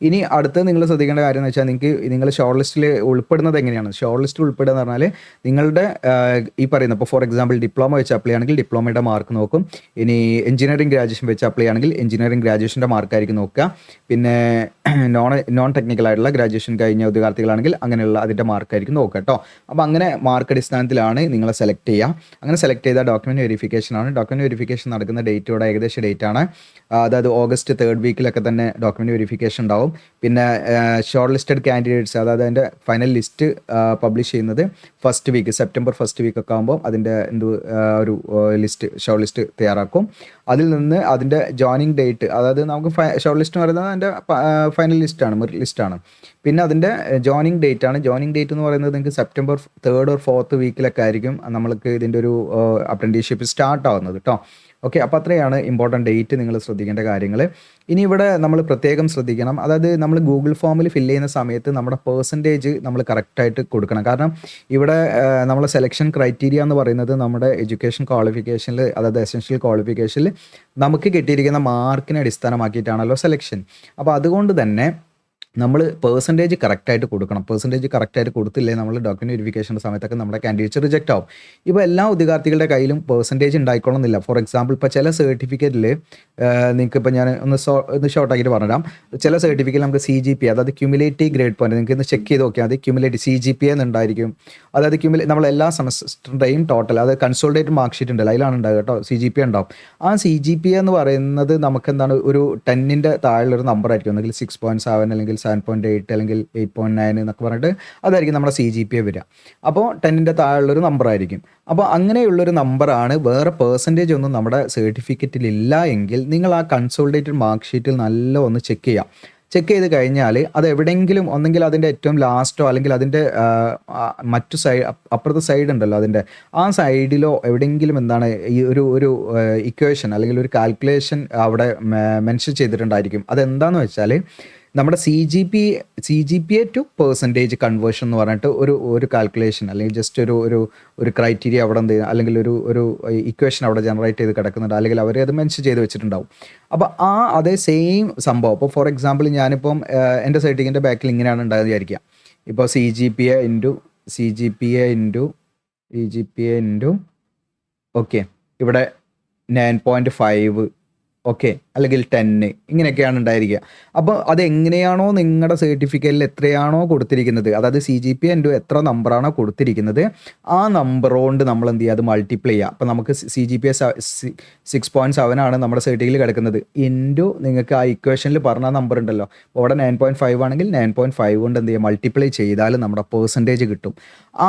ഇനി അടുത്ത് നിങ്ങൾ ശ്രദ്ധിക്കേണ്ട കാര്യം എന്ന് വെച്ചാൽ നിങ്ങൾ ഷോർട്ട് ലിസ്റ്റിൽ ഉൾപ്പെടുന്നത് എങ്ങനെയാണ്. ഷോർട്ട് ലിസ്റ്റിൽ ഉൾപ്പെടുക എന്ന് പറഞ്ഞാൽ നിങ്ങളുടെ ഈ പറയുന്ന ഇപ്പോൾ ഫോർ എക്സാമ്പിൾ ഡിപ്ലോമ വെച്ച് അപ്ലൈ ആണെങ്കിൽ ഡിപ്ലോമയുടെ മാർക്ക് നോക്കും. ഇനി എഞ്ചിനീയറിംഗ് ഗ്രാജുവേഷൻ വെച്ച് അപ്ലൈ ആണെങ്കിൽ എഞ്ചിനീയറിംഗ് ഗ്രാജുവേഷൻ്റെ മാർക്കായിരിക്കും നോക്കുക. പിന്നെ നോൺ ടെക്നിക്കൽ ആയിട്ടുള്ള ഗ്രാജുവേഷൻ കഴിഞ്ഞ ഉദ്യോഗാർത്ഥികളാണെങ്കിൽ അങ്ങനെയുള്ള അതിൻ്റെ മാർക്കായിരിക്കും നോക്കുക കേട്ടോ. അപ്പോൾ അങ്ങനെ മാർക്ക് അടിസ്ഥാനത്തിലാണ് നിങ്ങളെ സെലക്ട് ചെയ്യുക. അങ്ങനെ സെലക്ട് ചെയ്ത ഡോക്യുമെൻറ്റ് വെരിഫിക്കേഷനാണ്. ഡോക്യുമെൻറ്റ് വെരിഫിക്കേഷൻ നടക്കുന്ന ഡേറ്റോടെ ഏകദേശം ഡേറ്റാണ്, അതായത് ഓഗസ്റ്റ് 3rd വീക്കിലൊക്കെ തന്നെ ഡോക്യുമെൻറ്റ് വെരിഫിക്കേഷൻ ഉണ്ടാവും. പിന്നെ ഷോർട്ട് ലിസ്റ്റഡ് കാൻഡിഡേറ്റ്സ്, അതായത് അതിൻ്റെ ഫൈനൽ ലിസ്റ്റ് പബ്ലിഷ് ചെയ്യുന്നത് ഫസ്റ്റ് വീക്ക്, സെപ്റ്റംബർ ഫസ്റ്റ് വീക്കൊക്കെ ആകുമ്പോൾ അതിൻ്റെ ഒരു ലിസ്റ്റ് ഷോർട്ട് ലിസ്റ്റ് തയ്യാറാക്കും. അതിൽ നിന്ന് അതിൻ്റെ ജോയിനിങ് ഡേറ്റ്, അതായത് നമുക്ക് ഷോർട്ട് ലിസ്റ്റ് എന്ന് പറയുന്നത് അതിൻ്റെ ഫൈനൽ ലിസ്റ്റാണ്, മെറിറ്റ് ലിസ്റ്റാണ്. പിന്നെ അതിൻ്റെ ജോയിനിങ് ഡേറ്റ് ആണ്. ജോയിനിങ് ഡേറ്റ് എന്ന് പറയുന്നത് നിങ്ങൾക്ക് സെപ്റ്റംബർ 3rd or 4th വീക്കിലൊക്കെ ആയിരിക്കും നമ്മൾക്ക് ഇതിൻ്റെ ഒരു അപ്രന്റീസ്ഷിപ്പ് സ്റ്റാർട്ട് ആവുന്നത് കേട്ടോ. ഓക്കെ, അപ്പോൾ അത്രയാണ് ഇമ്പോർട്ടൻറ്റ് ഡേറ്റ് നിങ്ങൾ ശ്രദ്ധിക്കേണ്ട കാര്യങ്ങൾ. ഇനി ഇവിടെ നമ്മൾ പ്രത്യേകം ശ്രദ്ധിക്കണം, അതായത് നമ്മൾ ഗൂഗിൾ ഫോമിൽ ഫില്ല് ചെയ്യുന്ന സമയത്ത് നമ്മുടെ പെർസെൻറ്റേജ് നമ്മൾ കറക്റ്റായിട്ട് കൊടുക്കണം. കാരണം ഇവിടെ നമ്മളെ സെലക്ഷൻ ക്രൈറ്റീരിയ എന്ന് പറയുന്നത് നമ്മുടെ എഡ്യൂക്കേഷൻ ക്വാളിഫിക്കേഷനിൽ, അതായത് എസെൻഷ്യൽ ക്വാളിഫിക്കേഷനിൽ നമുക്ക് കിട്ടിയിരിക്കുന്ന മാർക്കിനെ അടിസ്ഥാനമാക്കിയിട്ടാണല്ലോ സെലക്ഷൻ. അപ്പോൾ അതുകൊണ്ട് തന്നെ നമ്മൾ പെർസെൻറ്റേജ് കറക്റ്റായിട്ട് കൊടുക്കണം. പെർസെൻറ്റേജ് കറക്റ്റായിട്ട് കൊടുത്തില്ലേ നമ്മൾ ഡോക്യുമെൻറ്റ് വെരിഫിക്കേഷൻ്റെ സമയത്തൊക്കെ നമ്മുടെ കാൻഡിഡേറ്റ്സ് റിജക്റ്റ് ആവും. ഇപ്പോൾ എല്ലാ ഉദ്യോഗാർത്ഥികളുടെ കയ്യിലും പെർസെൻറ്റേജ് ഉണ്ടായിക്കൊള്ളുന്നില്ല. ഫോർ എക്സാമ്പിൾ ഇപ്പോൾ ചില സർട്ടിഫിക്കറ്റിൽ നിങ്ങൾക്ക് ഇപ്പോൾ ഞാൻ ഒന്ന് ഷോർട്ടാക്കിയിട്ട് പറഞ്ഞുതരാം. ചില സർട്ടിഫിക്കറ്റ് നമുക്ക് CGPA, അതായത് ക്യുമുലേറ്റീവ് ഗ്രേഡ് പോയിന്റ്, നിങ്ങൾക്ക് ഇന്ന് ചെക്ക് ചെയ്ത് നോക്കിയാൽ മതി. Cumulative CGPA എന്നുണ്ടായിരിക്കും. അതായത് നമ്മൾ എല്ലാ സെമസ്റ്ററിൻ്റെയും ടോട്ടൽ, അത് കൺസോളിഡേറ്റഡ് മാർക്ക് ഷീറ്റ് ഉണ്ടല്ലോ, അതിലാണ് ഉണ്ടാകുക കേട്ടോ. CGPA ഉണ്ടാവും. ആ CGPA എന്ന് പറയുന്നത് നമുക്ക് എന്താണ്, ഒരു 10ൻ്റെ താഴെയുള്ളൊരു നമ്പർ ആയിരിക്കും. ഒന്നെങ്കിൽ 6.7 അല്ലെങ്കിൽ 7.8 അല്ലെങ്കിൽ 8.9 എന്നൊക്കെ പറഞ്ഞിട്ട് അതായിരിക്കും നമ്മുടെ CGPA വരിക. അപ്പോൾ 10ൻ്റെ താഴെയുള്ളൊരു നമ്പർ ആയിരിക്കും. അപ്പോൾ അങ്ങനെയുള്ളൊരു നമ്പറാണ്. വേറെ പെർസെൻറ്റേജ് ഒന്നും നമ്മുടെ സർട്ടിഫിക്കറ്റിൽ ഇല്ല എങ്കിൽ നിങ്ങൾ ആ കൺസോളിഡേറ്റഡ് മാർക്ക് ഷീറ്റിൽ നല്ല ഒന്ന് ചെക്ക് ചെയ്യാം. ചെക്ക് ചെയ്ത് കഴിഞ്ഞാൽ അത് എവിടെയെങ്കിലും ഒന്നെങ്കിൽ അതിൻ്റെ ഏറ്റവും ലാസ്റ്റോ അല്ലെങ്കിൽ അതിൻ്റെ മറ്റു അപ്പുറത്തെ സൈഡ് ഉണ്ടല്ലോ, അതിൻ്റെ ആ സൈഡിലോ എവിടെയെങ്കിലും എന്താണ് ഈ ഒരു ഇക്വേഷൻ അല്ലെങ്കിൽ ഒരു കാൽക്കുലേഷൻ അവിടെ മെൻഷൻ ചെയ്തിട്ടുണ്ടായിരിക്കും. അതെന്താണെന്ന് വെച്ചാൽ നമ്മുടെ CGPA ടു പെർസെൻറ്റേജ് കൺവേർഷൻ എന്ന് പറഞ്ഞിട്ട് ഒരു കാൽക്കുലേഷൻ അല്ലെങ്കിൽ ജസ്റ്റ് ഒരു ക്രൈറ്റീരിയ അവിടെ എന്ത് അല്ലെങ്കിൽ ഒരു ഇക്വേഷൻ അവിടെ ജനറേറ്റ് ചെയ്ത് കിടക്കുന്നുണ്ട്, അല്ലെങ്കിൽ അവർ അത് മെൻഷൻ ചെയ്ത് വെച്ചിട്ടുണ്ടാവും. അപ്പോൾ അതേ സെയിം സംഭവം ഇപ്പോൾ ഫോർ എക്സാമ്പിൾ ഞാനിപ്പം എൻ്റെ സർട്ടിഫിക്കറ്റിൻ്റെ ബാക്കിൽ ഇങ്ങനെയാണ് ഉണ്ടായത് വിചാരിക്കുക. ഇപ്പോൾ CGPA ഇൻറ്റു ഓക്കെ ഇവിടെ 9.5 ഓക്കെ, അല്ലെങ്കിൽ 10 ഇങ്ങനെയൊക്കെയാണ് ഉണ്ടായിരിക്കുക. അപ്പോൾ അതെങ്ങനെയാണോ നിങ്ങളുടെ സർട്ടിഫിക്കറ്റിൽ എത്രയാണോ കൊടുത്തിരിക്കുന്നത്, അതായത് CGPA ഇൻറ്റു എത്ര നമ്പറാണോ കൊടുത്തിരിക്കുന്നത് ആ നമ്പർ കൊണ്ട് നമ്മൾ എന്ത് ചെയ്യുക, അത് മൾട്ടിപ്ലൈ ചെയ്യുക. അപ്പോൾ നമുക്ക് CGPA 6.7 ആണ് നമ്മുടെ സർട്ടിഫിക്കറ്റിൽ കിടക്കുന്നത്, ഇൻറ്റു നിങ്ങൾക്ക് ആ ഇക്വേഷനിൽ പറഞ്ഞ നമ്പർ ഉണ്ടല്ലോ, അവിടെ 9.5 ആണെങ്കിൽ 9.5 കൊണ്ട് എന്ത് ചെയ്യുക, മൾട്ടിപ്ലൈ ചെയ്താൽ നമ്മുടെ പെർസെൻറ്റേജ് കിട്ടും.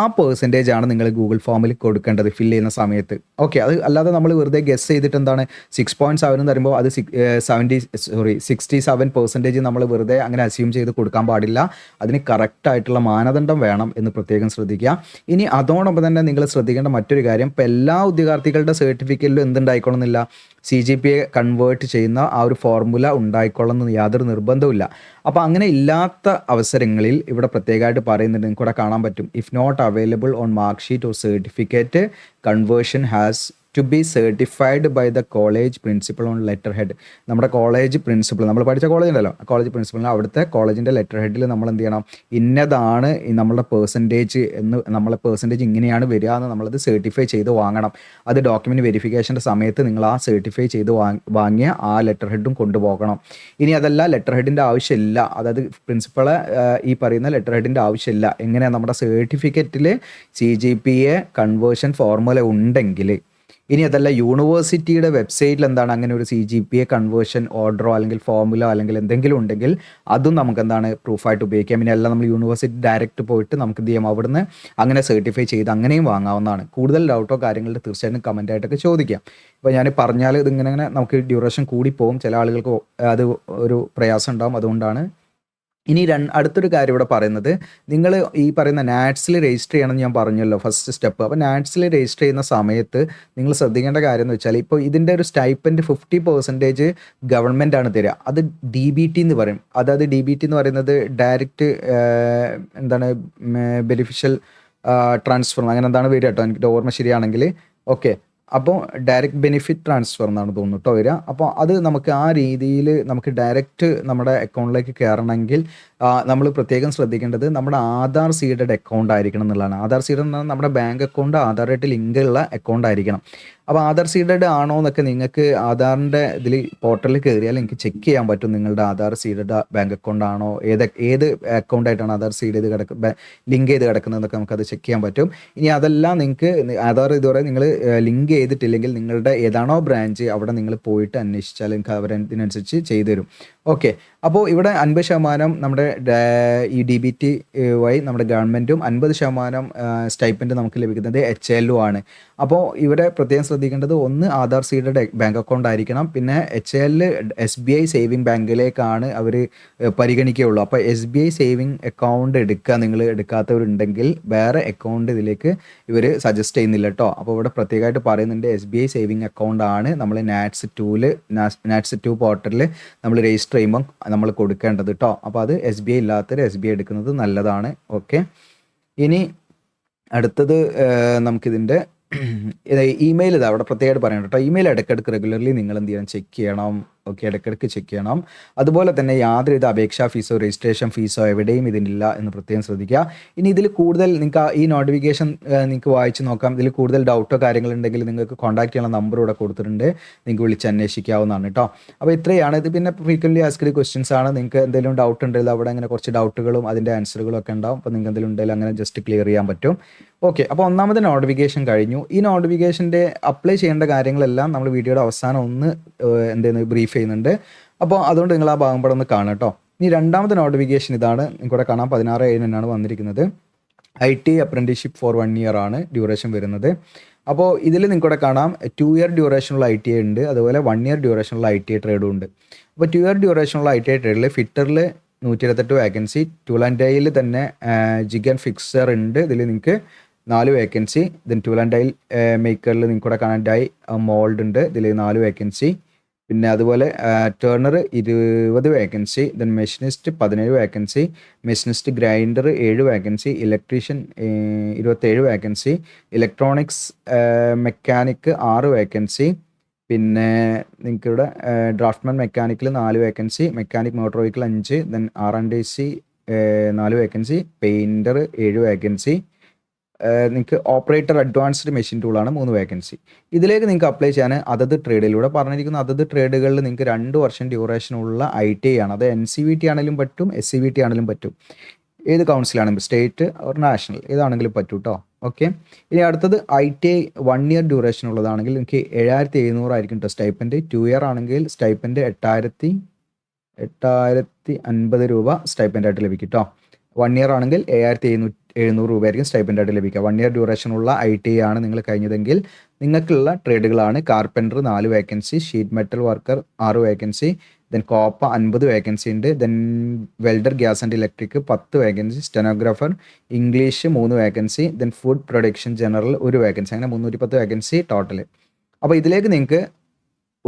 ആ പെർസെൻറ്റേജ് ആണ് നിങ്ങൾ ഗൂഗിൾ ഫോമിൽ കൊടുക്കേണ്ടത് ഫില്ല് ചെയ്യുന്ന സമയത്ത്. ഓക്കെ, അത് അല്ലാതെ നമ്മൾ വെറുതെ ഗസ് ചെയ്തിട്ട് എന്താണ് 6.7 എന്ന് പറയുമ്പോൾ അത് 67% നമ്മൾ വെറുതെ അങ്ങനെ അസ്യൂം ചെയ്ത് കൊടുക്കാൻ പാടില്ല. അതിന് കറക്റ്റായിട്ടുള്ള മാനദണ്ഡം വേണം എന്ന് പ്രത്യേകം ശ്രദ്ധിക്കുക. ഇനി അതോടൊപ്പം തന്നെ നിങ്ങൾ ശ്രദ്ധിക്കേണ്ട മറ്റൊരു കാര്യം, ഇപ്പോൾ എല്ലാ ഉദ്യോഗാർത്ഥികളുടെ സർട്ടിഫിക്കറ്റിലും എന്തുണ്ടായിക്കൊള്ളുന്നില്ല, CGPA കൺവേർട്ട് ചെയ്യുന്ന ആ ഒരു ഫോർമുല ഉണ്ടായിക്കൊള്ളുന്ന യാതൊരു നിർബന്ധവുമില്ല. അപ്പോൾ അങ്ങനെ ഇല്ലാത്ത അവസരങ്ങളിൽ ഇവിടെ പ്രത്യേകമായിട്ട് പറയുന്നുണ്ട്, നിങ്ങൾക്ക് ഇവിടെ കാണാൻ പറ്റും, if not available on mark sheet or certificate conversion has to be certified by the college principal on letter head. നമ്മുടെ കോളേജ് പ്രിൻസിപ്പൾ, നമ്മൾ പഠിച്ച കോളേജ് ഉണ്ടല്ലോ, കോളേജ് പ്രിൻസിപ്പളിന് അവിടുത്തെ കോളേജിൻ്റെ ലെറ്റർ ഹെഡിൽ നമ്മൾ എന്ത് ചെയ്യണം, ഇന്നതാണ് നമ്മളുടെ പെർസെൻറ്റേജ് എന്ന്, നമ്മളെ പെർസെൻറ്റേജ് ഇങ്ങനെയാണ് വരിക എന്ന് നമ്മളത് സർട്ടിഫൈ ചെയ്ത് വാങ്ങണം. അത് ഡോക്യുമെൻറ്റ് വെരിഫിക്കേഷൻ്റെ സമയത്ത് നിങ്ങൾ ആ സർട്ടിഫൈ ചെയ്ത് വാങ്ങിയ ആ ലെറ്റർ ഹെഡും കൊണ്ടുപോകണം. ഇനി അതല്ല, ലെറ്റർ ഹെഡിൻ്റെ ആവശ്യമില്ല, അതായത് പ്രിൻസിപ്പളെ ഈ പറയുന്ന ലെറ്റർ ഹെഡിൻ്റെ ആവശ്യമില്ല, എങ്ങനെയാണ് നമ്മുടെ സർട്ടിഫിക്കറ്റിൽ CGPA കൺവേർഷൻ ഫോർമുല ഉണ്ടെങ്കിൽ, ഇനി അതല്ല യൂണിവേഴ്സിറ്റിയുടെ വെബ്സൈറ്റിൽ എന്താണ് അങ്ങനെ ഒരു CGPA കൺവേർഷൻ ഓർഡറോ അല്ലെങ്കിൽ ഫോർമുല അല്ലെങ്കിൽ എന്തെങ്കിലും ഉണ്ടെങ്കിൽ അതും നമുക്ക് എന്താണ് പ്രൂഫായിട്ട് ഉപയോഗിക്കാം. പിന്നെ എല്ലാം നമ്മൾ യൂണിവേഴ്സിറ്റി ഡയറക്റ്റ് പോയിട്ട് നമുക്ക് എന്ത് ചെയ്യാം, അവിടുന്ന് അങ്ങനെ സർട്ടിഫൈ ചെയ്ത് അങ്ങനെയും വാങ്ങാവുന്നതാണ്. കൂടുതൽ ഡൗട്ടോ കാര്യങ്ങളുടെ തീർച്ചയായിട്ടും കമൻറ്റായിട്ടൊക്കെ ചോദിക്കാം. ഇപ്പോൾ ഞാൻ പറഞ്ഞാൽ ഇതിങ്ങനെ നമുക്ക് ഡ്യൂറേഷൻ കൂടി പോകും, ചില ആളുകൾക്ക് അത് ഒരു പ്രയാസം ഉണ്ടാകും, അതുകൊണ്ടാണ്. ഇനി അടുത്തൊരു കാര്യം ഇവിടെ പറയുന്നത്, നിങ്ങൾ ഈ പറയുന്ന നാറ്റ്സിൽ രജിസ്റ്റർ ചെയ്യണമെന്ന് ഞാൻ പറഞ്ഞല്ലോ, ഫസ്റ്റ് സ്റ്റെപ്പ്. അപ്പോൾ നാറ്റ്സിൽ രജിസ്റ്റർ ചെയ്യുന്ന സമയത്ത് നിങ്ങൾ ശ്രദ്ധിക്കേണ്ട കാര്യം എന്ന് വെച്ചാൽ, ഇപ്പോൾ ഇതിൻ്റെ ഒരു സ്റ്റൈപ്പൻഡ് 50% ഗവൺമെൻറ് ആണ് തരിക. അത് DBT എന്ന് പറയും. അതായത് DBT എന്ന് പറയുന്നത് ഡയറക്റ്റ് എന്താണ് ബെനിഫിഷ്യൽ ട്രാൻസ്ഫർ അങ്ങനെ എന്താണ് വരിക കേട്ടോ, എനിക്ക് ഓർമ്മ ശരിയാണെങ്കിൽ. ഓക്കെ, അപ്പോൾ ഡയറക്റ്റ് ബെനിഫിറ്റ് ട്രാൻസ്ഫർ എന്നാണ് തോന്നുന്നു കേട്ടോ വരിക. അപ്പോൾ അത് നമുക്ക് ആ രീതിയിൽ നമുക്ക് ഡയറക്റ്റ് നമ്മുടെ അക്കൗണ്ടിലേക്ക് കയറണമെങ്കിൽ നമ്മൾ പ്രത്യേകം ശ്രദ്ധിക്കേണ്ടത് നമ്മുടെ ആധാർ സീഡഡ് അക്കൗണ്ട് ആയിരിക്കണം എന്നുള്ളതാണ്. ആധാർ സീഡഡ് എന്ന് പറഞ്ഞാൽ നമ്മുടെ ബാങ്ക് അക്കൗണ്ട് ആധാറായിട്ട് ലിങ്ക് ഉള്ള അക്കൗണ്ട് ആയിരിക്കണം. അപ്പോൾ ആധാർ സീഡഡ് ആണോ എന്നൊക്കെ നിങ്ങൾക്ക് ആധാറിൻ്റെ ഇതിൽ പോർട്ടലിൽ കയറിയാൽ നിങ്ങൾക്ക് ചെക്ക് ചെയ്യാൻ പറ്റും, നിങ്ങളുടെ ആധാർ സീഡഡ് ബാങ്ക് അക്കൗണ്ട് ആണോ, ഏത് അക്കൗണ്ടായിട്ടാണ് ആധാർ സീഡ് ചെയ്ത് ലിങ്ക് ചെയ്ത് കിടക്കുന്നതെന്നൊക്കെ നമുക്കത് ചെക്ക് ചെയ്യാൻ പറ്റും. ഇനി അതെല്ലാം നിങ്ങൾക്ക് ആധാർ ഇതുവരെ നിങ്ങൾ ലിങ്ക് ചെയ്തിട്ടില്ലെങ്കിൽ നിങ്ങളുടെ ഏതാണോ ബ്രാഞ്ച് അവിടെ നിങ്ങൾ പോയിട്ട് അന്വേഷിച്ചാൽ നിങ്ങൾക്ക് അവരതിനനുസരിച്ച് ചെയ്തു തരും. ഓക്കെ, അപ്പോൾ ഇവിടെ 50% നമ്മുടെ ഈ DBT വഴി നമ്മുടെ ഗവൺമെൻറ്റും 50% സ്റ്റൈപ്പൻഡ് നമുക്ക് ലഭിക്കുന്നത് HAL ആണ്. അപ്പോൾ ഇവിടെ പ്രത്യേകം ശ്രദ്ധിക്കേണ്ടത്, ഒന്ന് ആധാർ സീഡഡ് ബാങ്ക് അക്കൗണ്ട് ആയിരിക്കണം, പിന്നെ HAL SBI സേവിങ് ബാങ്കിലേക്കാണ് അവർ പരിഗണിക്കുകയുള്ളൂ. അപ്പോൾ SBI സേവിങ് അക്കൗണ്ട് നിങ്ങൾ എടുക്കാത്തവരുണ്ടെങ്കിൽ വേറെ അക്കൗണ്ട് ഇതിലേക്ക് ഇവർ സജസ്റ്റ് ചെയ്യുന്നില്ല കേട്ടോ. അപ്പോൾ ഇവിടെ പ്രത്യേകമായിട്ട് പറയുന്നുണ്ട്, SBI സേവിങ് അക്കൗണ്ട് ആണ് നമ്മൾ നാറ്റ്സ് 2 പോർട്ടലിൽ നമ്മൾ രജിസ്റ്റർ ചെയ്യുമ്പം നമ്മൾ കൊടുക്കേണ്ടത് കേട്ടോ. അപ്പോൾ അത് SBI ഇല്ലാത്തവർ SBI എടുക്കുന്നത് നല്ലതാണ്. ഓക്കെ, ഇനി അടുത്തത് നമുക്കിതിൻ്റെ ഇമെയിൽ ഇതാ അവിടെ പ്രത്യേകമായിട്ട് പറയണം കേട്ടോ. ഇമെയിൽ ഇടയ്ക്കിടയ്ക്ക് റെഗുലർലി നിങ്ങൾ എന്ത് ചെയ്യണം, ചെക്ക് ചെയ്യണം. ഓക്കെ, ഇടയ്ക്കിടയ്ക്ക് ചെക്ക് ചെയ്യണം. അതുപോലെ തന്നെ യാതൊരുവിധ അപേക്ഷാ ഫീസോ രജിസ്ട്രേഷൻ ഫീസോ എവിടെയും ഇതിനില്ല എന്ന് പ്രത്യേകം ശ്രദ്ധിക്കുക. ഇനി ഇതിൽ കൂടുതൽ നിങ്ങൾക്ക് ഈ നോട്ടിഫിക്കേഷൻ നിങ്ങൾക്ക് വായിച്ച് നോക്കാം. ഇതിൽ കൂടുതൽ ഡൗട്ടോ കാര്യങ്ങളുണ്ടെങ്കിൽ നിങ്ങൾക്ക് കോൺടാക്ട് ചെയ്യാനുള്ള നമ്പർ ഇവിടെ കൊടുത്തിട്ടുണ്ട്, നിങ്ങൾക്ക് വിളിച്ച് അന്വേഷിക്കാവുന്നതാണ് കേട്ടോ. അപ്പോൾ ഇത്രയാണ് ഇത്. പിന്നെ ഫ്രീക്വൻ്റ്ലി ആസ്ക്ഡ് ക്വസ്റ്റ്യൻസ് ആണ്. നിങ്ങൾക്ക് എന്തെങ്കിലും ഡൗട്ട് ഉണ്ടെങ്കിൽ അവിടെ അങ്ങനെ കുറച്ച് ഡൗട്ടുകളും അതിൻ്റെ ആൻസറുകളും ഒക്കെ ഉണ്ടാവും. അപ്പോൾ നിങ്ങൾക്ക് എന്തെങ്കിലും ഉണ്ടെങ്കിൽ അങ്ങനെ ജസ്റ്റ് ക്ലിയർ ചെയ്യാൻ പറ്റും. ഓക്കെ, അപ്പോൾ ഒന്നാമത്തെ നോട്ടിഫിക്കേഷൻ കഴിഞ്ഞു. ഈ നോട്ടിഫിക്കേഷൻ്റെ അപ്ലൈ ചെയ്യേണ്ട കാര്യങ്ങളെല്ലാം നമ്മൾ വീഡിയോയുടെ അവസാനം ഒന്ന് ബ്രീഫ് ചെയ്യുന്നുണ്ട്. അപ്പോൾ അതുകൊണ്ട് നിങ്ങൾ ആ ഭാഗം കൂടെ ഒന്ന് കാണാം കേട്ടോ. ഇനി രണ്ടാമത്തെ നോട്ടിഫിക്കേഷൻ ഇതാണ്, നിങ്ങൾക്കിവിടെ കാണാം. 16/7 വന്നിരിക്കുന്നത്. IT അപ്രന്റീസ്ഷിപ്പ് ഫോർ 1 year ആണ് ഡ്യൂറേഷൻ വരുന്നത്. അപ്പോൾ ഇതിൽ നിങ്ങൾക്കിവിടെ കാണാം 2 year ഡ്യൂറേഷനുള്ള ITI ഉണ്ട്, അതുപോലെ 1 year ഡ്യൂറേഷനുള്ള ITI ട്രേഡും ഉണ്ട്. അപ്പോൾ 2 year ഡ്യൂറേഷനുള്ള ITI ട്രേഡിൽ ഫിറ്ററിൽ 128 വേക്കൻസി, ടൂൾ ആൻഡ് ഡൈയിൽ തന്നെ ജിഗ് ആൻഡ് ഫിക്സർ ഉണ്ട്, ഇതിൽ നിങ്ങൾക്ക് 4 vacancy. Then tool and die മേക്കറിൽ നിങ്ങൾക്കിവിടെ കാണാൻ ഡൈ മോൾഡ് ഉണ്ട്, ഇതിൽ 4 വേക്കൻസി. പിന്നെ അതുപോലെ turner 20 vacancy, then machinist 17 vacancy, machinist grinder 7 vacancy, electrician 27 vacancy, electronics mechanic 6 vacancy, പിന്നെ നിങ്ങൾക്കിവിടെ ഡ്രാഫ്റ്റ്മാൻ മെക്കാനിക്കിൽ 4 vacancy, mechanic motor vehicle 5, then R&D 4 vacancy, painter 7 vacancy, നിങ്ങൾക്ക് ഓപ്പറേറ്റർ അഡ്വാൻസ്ഡ് മെഷീൻ ടൂളാണ് 3 വേക്കൻസി. ഇതിലേക്ക് നിങ്ങൾക്ക് അപ്ലൈ ചെയ്യാൻ അതത് ട്രേഡിലൂടെ പറഞ്ഞിരിക്കുന്ന അതത് ട്രേഡുകളിൽ നിങ്ങൾക്ക് 2 വർഷം ഡ്യൂറേഷനുള്ള ITI ആണ്. അത് NCVT ആണെങ്കിലും പറ്റും, SCVT ആണെങ്കിലും പറ്റും. ഏത് കൗൺസിലാണെങ്കിലും സ്റ്റേറ്റ് ഓർ നാഷണൽ ഏതാണെങ്കിലും പറ്റും കേട്ടോ. ഓക്കെ. ഇനി അടുത്തത് ITI 1 ഇയർ ഡ്യൂറേഷൻ ഉള്ളതാണെങ്കിൽ നിങ്ങൾക്ക് 7700 ആയിരിക്കും കേട്ടോ സ്റ്റൈപ്പൻഡ്. 2 ഇയർ ആണെങ്കിൽ സ്റ്റൈപ്പൻഡ് 8,850 രൂപ സ്റ്റൈപ്പൻഡായിട്ട് ലഭിക്കും കേട്ടോ. 1 ഇയർ ആണെങ്കിൽ 7,700 രൂപയായിരിക്കും സ്റ്റൈപ്പൻഡായിട്ട് ലഭിക്കുക. 1 ഇയർ ഡ്യൂറേഷനുള്ള ITI ആണ് നിങ്ങൾ കഴിഞ്ഞതെങ്കിൽ നിങ്ങൾക്കുള്ള ട്രേഡുകളാണ് carpenter 4 vacancy, sheet metal worker 6 vacancy, then COPA 50 vacancy ഉണ്ട്, then welder gas and electric 10 vacancy, stenographer English 3 vacancy, then food production general 1 vacancy, അങ്ങനെ 310 വേക്കൻസി ടോട്ടൽ. അപ്പോൾ ഇതിലേക്ക് നിങ്ങൾക്ക്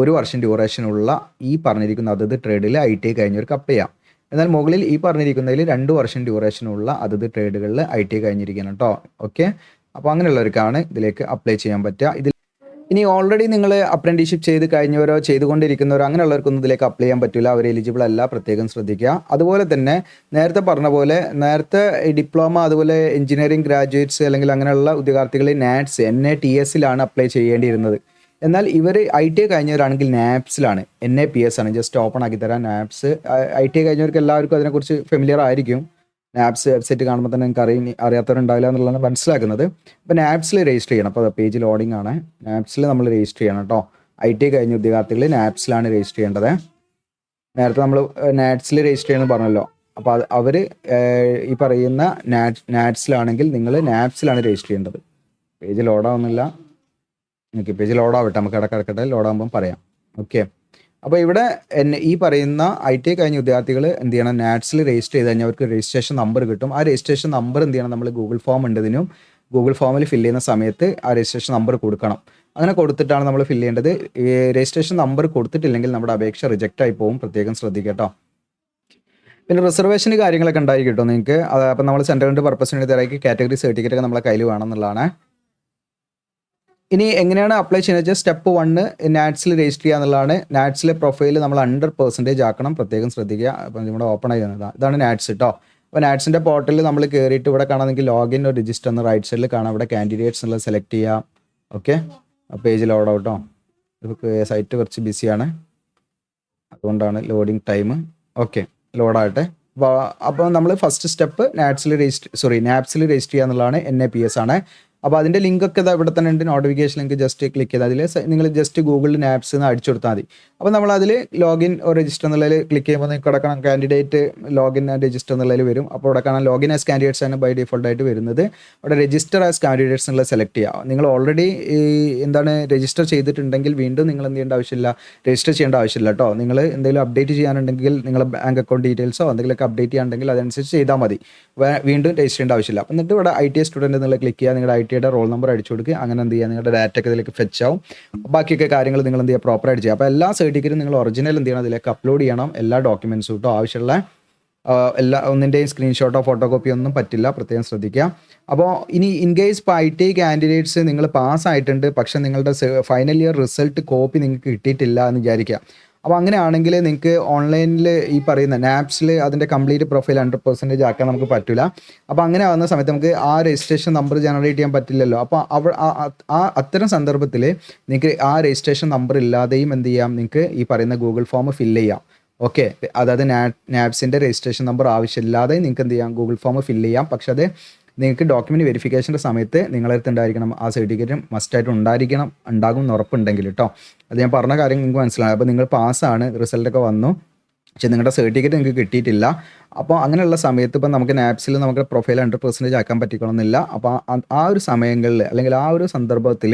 1 വർഷം ഡ്യൂറേഷനുള്ള ഈ പറഞ്ഞിരിക്കുന്ന അതത് ട്രേഡിൽ ITI കഴിഞ്ഞവർക്ക് അപ്ലൈ ചെയ്യാം. എന്നാൽ മുകളിൽ ഈ പറഞ്ഞിരിക്കുന്നതിൽ 2 വർഷം ഡ്യൂറേഷനുള്ള അതത് ട്രേഡുകളിൽ ITI കഴിഞ്ഞിരിക്കണം കേട്ടോ. ഓക്കെ. അപ്പോൾ അങ്ങനെയുള്ളവർക്കാണ് ഇതിലേക്ക് അപ്ലൈ ചെയ്യാൻ പറ്റുക. ഇനി ഓൾറെഡി നിങ്ങൾ അപ്രന്റീഷിപ്പ് ചെയ്ത് കഴിഞ്ഞവരോ ചെയ്തുകൊണ്ടിരിക്കുന്നവരോ അങ്ങനെയുള്ളവർക്കൊന്നും ഇതിലേക്ക് അപ്ലൈ ചെയ്യാൻ പറ്റില്ല, അവർ എലിജിബിൾ അല്ല, പ്രത്യേകം ശ്രദ്ധിക്കുക. അതുപോലെ തന്നെ നേരത്തെ പറഞ്ഞ പോലെ നേരത്തെ ഡിപ്ലോമ അതുപോലെ എഞ്ചിനീയറിംഗ് ഗ്രാജുവേറ്റ്സ് അല്ലെങ്കിൽ അങ്ങനെയുള്ള ഉദ്യോഗാർത്ഥികൾ NATS അപ്ലൈ ചെയ്യേണ്ടിയിരുന്നത്. എന്നാൽ ഇവർ ITI കഴിഞ്ഞവരാണെങ്കിൽ NAPSലാണ്, NAPS ആണ്. ജസ്റ്റ് ഓപ്പൺ ആക്കി തരാം. NAPS ITI കഴിഞ്ഞവർക്ക് എല്ലാവർക്കും അതിനെക്കുറിച്ച് ഫെമിലിയർ ആയിരിക്കും. NAPS വെബ്സൈറ്റ് കാണുമ്പോൾ തന്നെ നിങ്ങൾക്ക് അറിയാത്തവരുണ്ടാവില്ല എന്നുള്ളതാണ് മനസ്സിലാക്കുന്നത്. അപ്പോൾ NAPSൽ രജിസ്റ്റർ ചെയ്യണം. അപ്പോൾ പേജ് ലോഡിംഗ് ആണ്. NAPSൽ നമ്മൾ രജിസ്റ്റർ ചെയ്യണം കേട്ടോ. ITI കഴിഞ്ഞ ഉദ്യോഗാർത്ഥികൾ NAPSലാണ് രജിസ്റ്റർ ചെയ്യേണ്ടത്. നേരത്തെ നമ്മൾ NATSൽ രജിസ്റ്റർ ചെയ്യുമെന്ന് പറഞ്ഞല്ലോ. അപ്പോൾ അവർ ഈ പറയുന്ന NATSലാണെങ്കിൽ നിങ്ങൾ NAPSലാണ് രജിസ്റ്റർ ചെയ്യേണ്ടത്. പേജ് ലോഡാവുന്നില്ല. ഓക്കെ, പേജ് ലോഡാവട്ടെ, നമുക്ക് ഇടക്കിടക്കട്ടെ ലോഡാകുമ്പം പറയാം. ഓക്കെ. അപ്പോൾ ഇവിടെ ഈ പറയുന്ന ITI കഴിഞ്ഞ വിദ്യാർത്ഥികൾ എന്ത് ചെയ്യണം, NATSൽ രജിസ്റ്റർ ചെയ്ത് കഴിഞ്ഞാൽ അവർക്ക് രജിസ്ട്രേഷൻ നമ്പർ കിട്ടും. ആ രജിസ്ട്രേഷൻ നമ്പർ എന്ത് ചെയ്യണം, നമ്മൾ ഗൂഗിൾ ഫോം ഉണ്ടതിനും ഗൂഗിൾ ഫോമിൽ ഫില്ല് ചെയ്യുന്ന സമയത്ത് ആ രജിസ്ട്രേഷൻ നമ്പർ കൊടുക്കണം. അങ്ങനെ കൊടുത്തിട്ടാണ് നമ്മൾ ഫില്ല് ചെയ്യേണ്ടത്. ഈ രജിസ്ട്രേഷൻ നമ്പർ കൊടുത്തിട്ടില്ലെങ്കിൽ നമ്മുടെ അപേക്ഷ റിജക്റ്റ് ആയി പോകും, പ്രത്യേകം ശ്രദ്ധിക്കുക കേട്ടോ. പിന്നെ റിസർവേഷന് കാര്യങ്ങളൊക്കെ ഉണ്ടായി കിട്ടും നിങ്ങൾക്ക്. അപ്പം നമ്മൾ സെൻട്രലിൻ്റെ പർപ്പസിന് തരാക്കി കാറ്റഗറി സർട്ടിഫിക്കറ്റ് ഒക്കെ നമ്മളെ കയ്യിൽ വേണം എന്നുള്ളതാണ്. ഇനി എങ്ങനെയാണ് അപ്ലൈ ചെയ്യുന്നത് വെച്ചാൽ സ്റ്റെപ്പ് 1 NATSൽ രജിസ്റ്റർ ചെയ്യുക എന്നുള്ളതാണ്. NATSലെ പ്രൊഫൈൽ നമ്മൾ 100% ആക്കണം, പ്രത്യേകം ശ്രദ്ധിക്കുക. അപ്പം നമ്മുടെ ഓപ്പൺ ആയി വന്നതാണ്. ഇതാണ് NATS കേട്ടോ. അപ്പോൾ NATSൻ്റെ പോർട്ടലിൽ നമ്മൾ കയറിയിട്ട് ഇവിടെ കാണാൻ നിങ്ങൾക്ക് ലോഗിൻ ഒരു രജിസ്റ്റർ എന്ന് റൈറ്റ് സൈഡിൽ കാണാം. ഇവിടെ കാൻഡിഡേറ്റ്സ് എന്നുള്ളത് സെലക്ട് ചെയ്യാം. ഓക്കെ. പേജ് ലോഡ് ഔട്ടോ. ഇപ്പോൾ സൈറ്റ് കുറച്ച് ബിസിയാണ്, അതുകൊണ്ടാണ് ലോഡിങ് ടൈം. ഓക്കെ, ലോഡാകട്ടെ. അപ്പോൾ നമ്മൾ ഫസ്റ്റ് സ്റ്റെപ്പ് NAPSൽ രജിസ്റ്റർ ചെയ്യുക എന്നുള്ളതാണ്. NAPS ആണ്. അപ്പോൾ അതിൻ്റെ ലിങ്കൊക്കെ ഇവിടെ തന്നെ ഉണ്ട്. നോട്ടിഫിക്കേഷൻ ലിങ്ക് ജസ്റ്റ് ക്ലിക്ക് ചെയ്താൽ അതിൽ നിങ്ങൾ ജസ്റ്റ് ഗൂഗിളിൽ NAPS എന്ന് അടിച്ചു കൊടുത്താൽ മതി. അപ്പോൾ നമ്മൾ അതിൽ ലോഗിൻ രജിസ്റ്റർ എന്നുള്ളതിൽ ക്ലിക്ക് ചെയ്യുമ്പോൾ നിങ്ങൾക്ക് ഇവിടെ കാണാം കാൻഡിഡേറ്റ് ലോഗിൻ രജിസ്റ്റർ എന്നുള്ളതിൽ വരും. അപ്പോൾ ഇവിടെ കാണാൻ ലോഗിൻ ആസ് കാൻഡിഡേറ്റ്സ് ആണ് ബൈ ഡിഫോൾട്ട് ആയിട്ട് വരുന്നത്. അവിടെ രജിസ്റ്റർ ആസ് കാൻഡിഡേറ്റ്സ് എന്നുള്ളത് സെലക്ട് ചെയ്യുക. നിങ്ങൾ ഓൾറെഡി രജിസ്റ്റർ ചെയ്തിട്ടുണ്ടെങ്കിൽ വീണ്ടും നിങ്ങൾ എന്ത് ചെയ്യേണ്ട ആവശ്യമില്ല, രജിസ്റ്റർ ചെയ്യേണ്ട ആവശ്യമില്ല കേട്ടോ. നിങ്ങൾ എന്തെങ്കിലും അപ്ഡേറ്റ് ചെയ്യാനുണ്ടെങ്കിൽ നിങ്ങളുടെ ബാങ്ക് അക്കൗണ്ട് ഡീറ്റെയിൽസോ എന്തെങ്കിലുമൊക്കെ അപ്ഡേറ്റ് ചെയ്യാനുണ്ടെങ്കിൽ അതനുസരിച്ച് ചെയ്താൽ മതി, വീണ്ടും രജിസ്റ്റർ ചെയ്യേണ്ട ആവശ്യമില്ല. എന്നിട്ട് ഇവിടെ ITI സ്റ്റുഡൻറ്റ് എന്നുള്ള ക്ലിക്ക് ചെയ്യുക, നിങ്ങളുടെ ITIയുടെ റോൾ നമ്പർ അടിച്ചു കൊടുക്കുക. അങ്ങനെ എന്ത് ചെയ്യുക, നിങ്ങളുടെ ഡാറ്റ ഒക്കെ ഇതിലേക്ക് ഫെച്ച് ആവും. ബാക്കിയൊക്കെ കാര്യങ്ങൾ നിങ്ങൾ എന്ത് ചെയ്യുക, പ്രോപ്പറായിട്ട് ചെയ്യുക. അപ്പോൾ എല്ലാ സർട്ടിഫിക്കറ്റും നിങ്ങൾ ഒറിജിനൽ എന്ത് ചെയ്യണം, അതിലേക്ക് അപ്ലോഡ് ചെയ്യണം. എല്ലാ ഡോക്യുമെൻറ്റ്സും കേട്ടോ. ആവശ്യമുള്ള ഒന്നിൻ്റെയും സ്ക്രീൻഷോട്ടോ ഫോട്ടോ കോപ്പി ഒന്നും പറ്റില്ല, പ്രത്യേകം ശ്രദ്ധിക്കുക. അപ്പോൾ ഇനി ഇൻ കേസ് ഇപ്പോൾ ITI കാൻഡിഡേറ്റ്സ് നിങ്ങൾ പാസ്സായിട്ടുണ്ട്, പക്ഷേ നിങ്ങളുടെ ഫൈനൽ ഇയർ റിസൾട്ട് കോപ്പി നിങ്ങൾക്ക് കിട്ടിയിട്ടില്ല എന്ന് വിചാരിക്കുക. അപ്പോൾ അങ്ങനെയാണെങ്കിൽ നിങ്ങൾക്ക് ഓൺലൈനിൽ ഈ പറയുന്ന NAPSൽ അതിൻ്റെ കംപ്ലീറ്റ് പ്രൊഫൈൽ 100% ആക്കാൻ നമുക്ക് പറ്റില്ല. അപ്പോൾ അങ്ങനെ ആവുന്ന സമയത്ത് നമുക്ക് ആ രജിസ്ട്രേഷൻ നമ്പർ ജനറേറ്റ് ചെയ്യാൻ പറ്റില്ലല്ലോ. അപ്പോൾ അത്തരം സന്ദർഭത്തിൽ നിങ്ങൾക്ക് ആ രജിസ്ട്രേഷൻ നമ്പർ ഇല്ലാതെയും എന്ത് ചെയ്യാം, നിങ്ങൾക്ക് ഈ പറയുന്ന ഗൂഗിൾ ഫോം ഫില്ല് ചെയ്യാം. ഓക്കെ. അതായത് NAPSൻ്റെ രജിസ്ട്രേഷൻ നമ്പർ ആവശ്യമില്ലാതെ നിങ്ങൾക്ക് എന്ത് ചെയ്യാം, ഗൂഗിൾ ഫോം ഫില്ല് ചെയ്യാം. പക്ഷേ അത് നിങ്ങൾക്ക് ഡോക്യുമെൻറ്റ് വെരിഫിക്കേഷൻ്റെ സമയത്ത് നിങ്ങളടുത്ത് ഉണ്ടായിരിക്കണം, ആ സർട്ടിഫിക്കറ്റ് മസ്റ്റായിട്ട് ഉണ്ടാകും എന്ന് ഉറപ്പുണ്ടെങ്കിൽ കേട്ടോ. അത് ഞാൻ പറഞ്ഞ കാര്യം നിങ്ങൾക്ക് മനസ്സിലായി. അപ്പോൾ നിങ്ങൾ പാസ്സാണ്, റിസൾട്ടൊക്കെ വന്നു, പക്ഷേ നിങ്ങളുടെ സർട്ടിഫിക്കറ്റ് നിങ്ങൾക്ക് കിട്ടിയിട്ടില്ല. അപ്പോൾ അങ്ങനെയുള്ള സമയത്ത് ഇപ്പം നമുക്ക് NAPSൽ നമുക്ക് പ്രൊഫൈൽ 100% ആക്കാൻ പറ്റിക്കണമെന്നില്ല. അപ്പോൾ ആ ഒരു സമയങ്ങളിൽ അല്ലെങ്കിൽ ആ ഒരു സന്ദർഭത്തിൽ